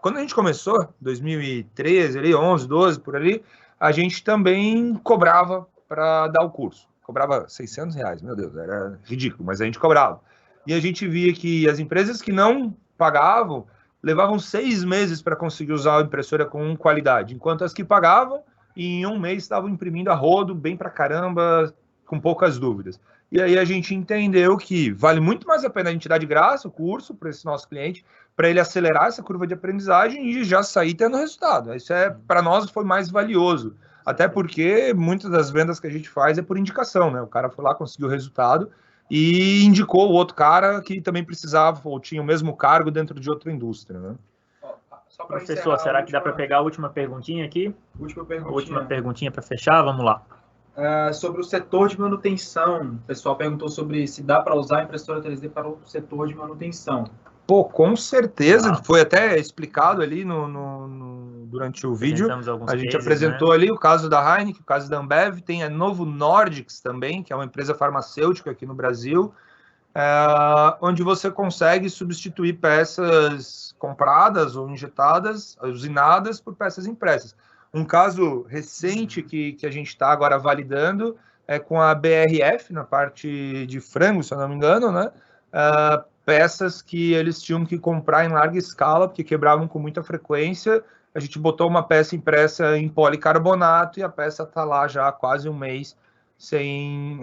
quando a gente começou, 2013, ali, 11, 12, por ali, a gente também cobrava para dar o curso. Cobrava R$600, meu Deus, era ridículo, mas a gente cobrava. E a gente via que as empresas que não pagavam levavam 6 meses para conseguir usar a impressora com qualidade, enquanto as que pagavam, em 1 mês estavam imprimindo a rodo, bem para caramba, com poucas dúvidas. E aí a gente entendeu que vale muito mais a pena a gente dar de graça o curso para esse nosso cliente, para ele acelerar essa curva de aprendizagem e já sair tendo resultado. Isso para nós foi mais valioso, até porque muitas das vendas que a gente faz é por indicação, né? O cara foi lá, conseguiu o resultado e indicou o outro cara que também precisava ou tinha o mesmo cargo dentro de outra indústria, né? Professor, será que dá para pegar a última perguntinha aqui? Última perguntinha para fechar, vamos lá. Sobre o setor de manutenção, o pessoal perguntou sobre se dá para usar a impressora 3D para o setor de manutenção. Pô, com certeza, foi até explicado ali durante o vídeo, a gente apresentou, né, ali o caso da Heineken, o caso da Ambev, tem a Novo Nordics também, que é uma empresa farmacêutica aqui no Brasil, onde você consegue substituir peças compradas ou injetadas, usinadas, por peças impressas. Um caso recente que a gente está agora validando é com a BRF, na parte de frango, se eu não me engano, né? Peças que eles tinham que comprar em larga escala, porque quebravam com muita frequência. A gente botou uma peça impressa em policarbonato e a peça está lá já há quase 1 mês sem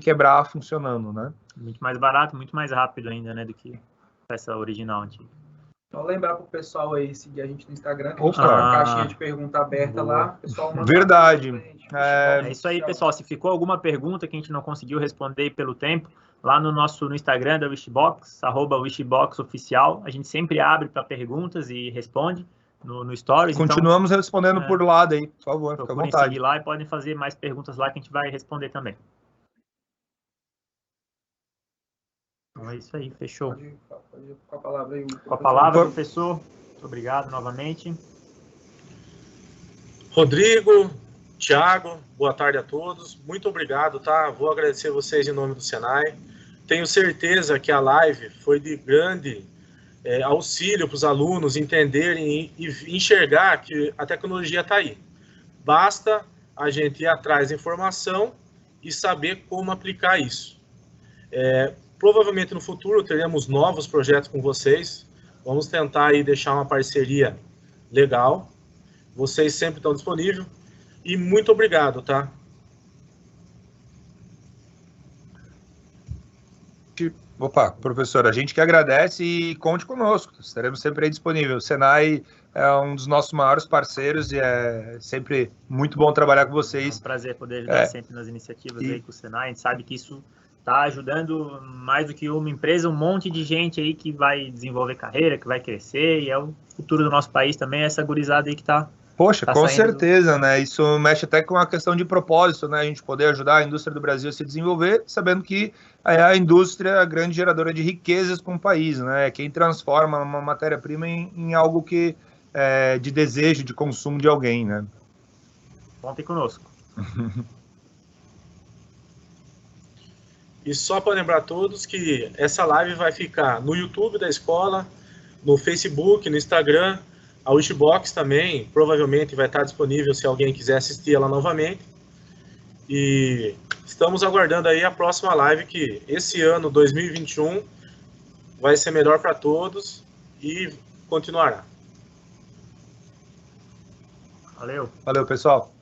quebrar, funcionando, né? Muito mais barato, muito mais rápido ainda, né, do que a peça original antiga. Então, lembrar para o pessoal aí seguir a gente no Instagram, que a gente tem uma caixinha de pergunta aberta lá. Pessoal, verdade. É isso aí, pessoal. Se ficou alguma pergunta que a gente não conseguiu responder pelo tempo, lá no Instagram da Wishbox, @wishboxoficial, a gente sempre abre para perguntas e responde no Stories. Continuamos então, respondendo por lá daí, por favor, fica à vontade. Seguir lá e podem fazer mais perguntas lá que a gente vai responder também. Então é isso aí, fechou. Pode ir com a palavra aí. Com a palavra, professor. Muito obrigado novamente. Rodrigo, Thiago, boa tarde a todos. Muito obrigado, tá? Vou agradecer vocês em nome do Senai. Tenho certeza que a live foi de grande auxílio para os alunos entenderem e enxergar que a tecnologia está aí. Basta a gente ir atrás da informação e saber como aplicar isso. Provavelmente no futuro teremos novos projetos com vocês. Vamos tentar aí deixar uma parceria legal. Vocês sempre estão disponíveis. E muito obrigado, tá? Opa, professor, a gente que agradece e conte conosco. Estaremos sempre aí disponíveis. O Senai é um dos nossos maiores parceiros e é sempre muito bom trabalhar com vocês. É um prazer poder ajudar sempre nas iniciativas aí com o Senai. A gente sabe que isso está ajudando mais do que uma empresa, um monte de gente aí que vai desenvolver carreira, que vai crescer, e é o futuro do nosso país também, essa gurizada aí que está... Poxa, com certeza, né? Isso mexe até com a questão de propósito, né? A gente poder ajudar a indústria do Brasil a se desenvolver, sabendo que a indústria é a grande geradora de riquezas para um país, né? Quem transforma uma matéria-prima em algo que de desejo, de consumo de alguém, né? Contem conosco. E só para lembrar a todos que essa live vai ficar no YouTube da escola, no Facebook, no Instagram, A Wishbox também provavelmente vai estar disponível se alguém quiser assistir ela novamente. E estamos aguardando aí a próxima live, que esse ano, 2021, vai ser melhor para todos e continuará. Valeu. Valeu, pessoal.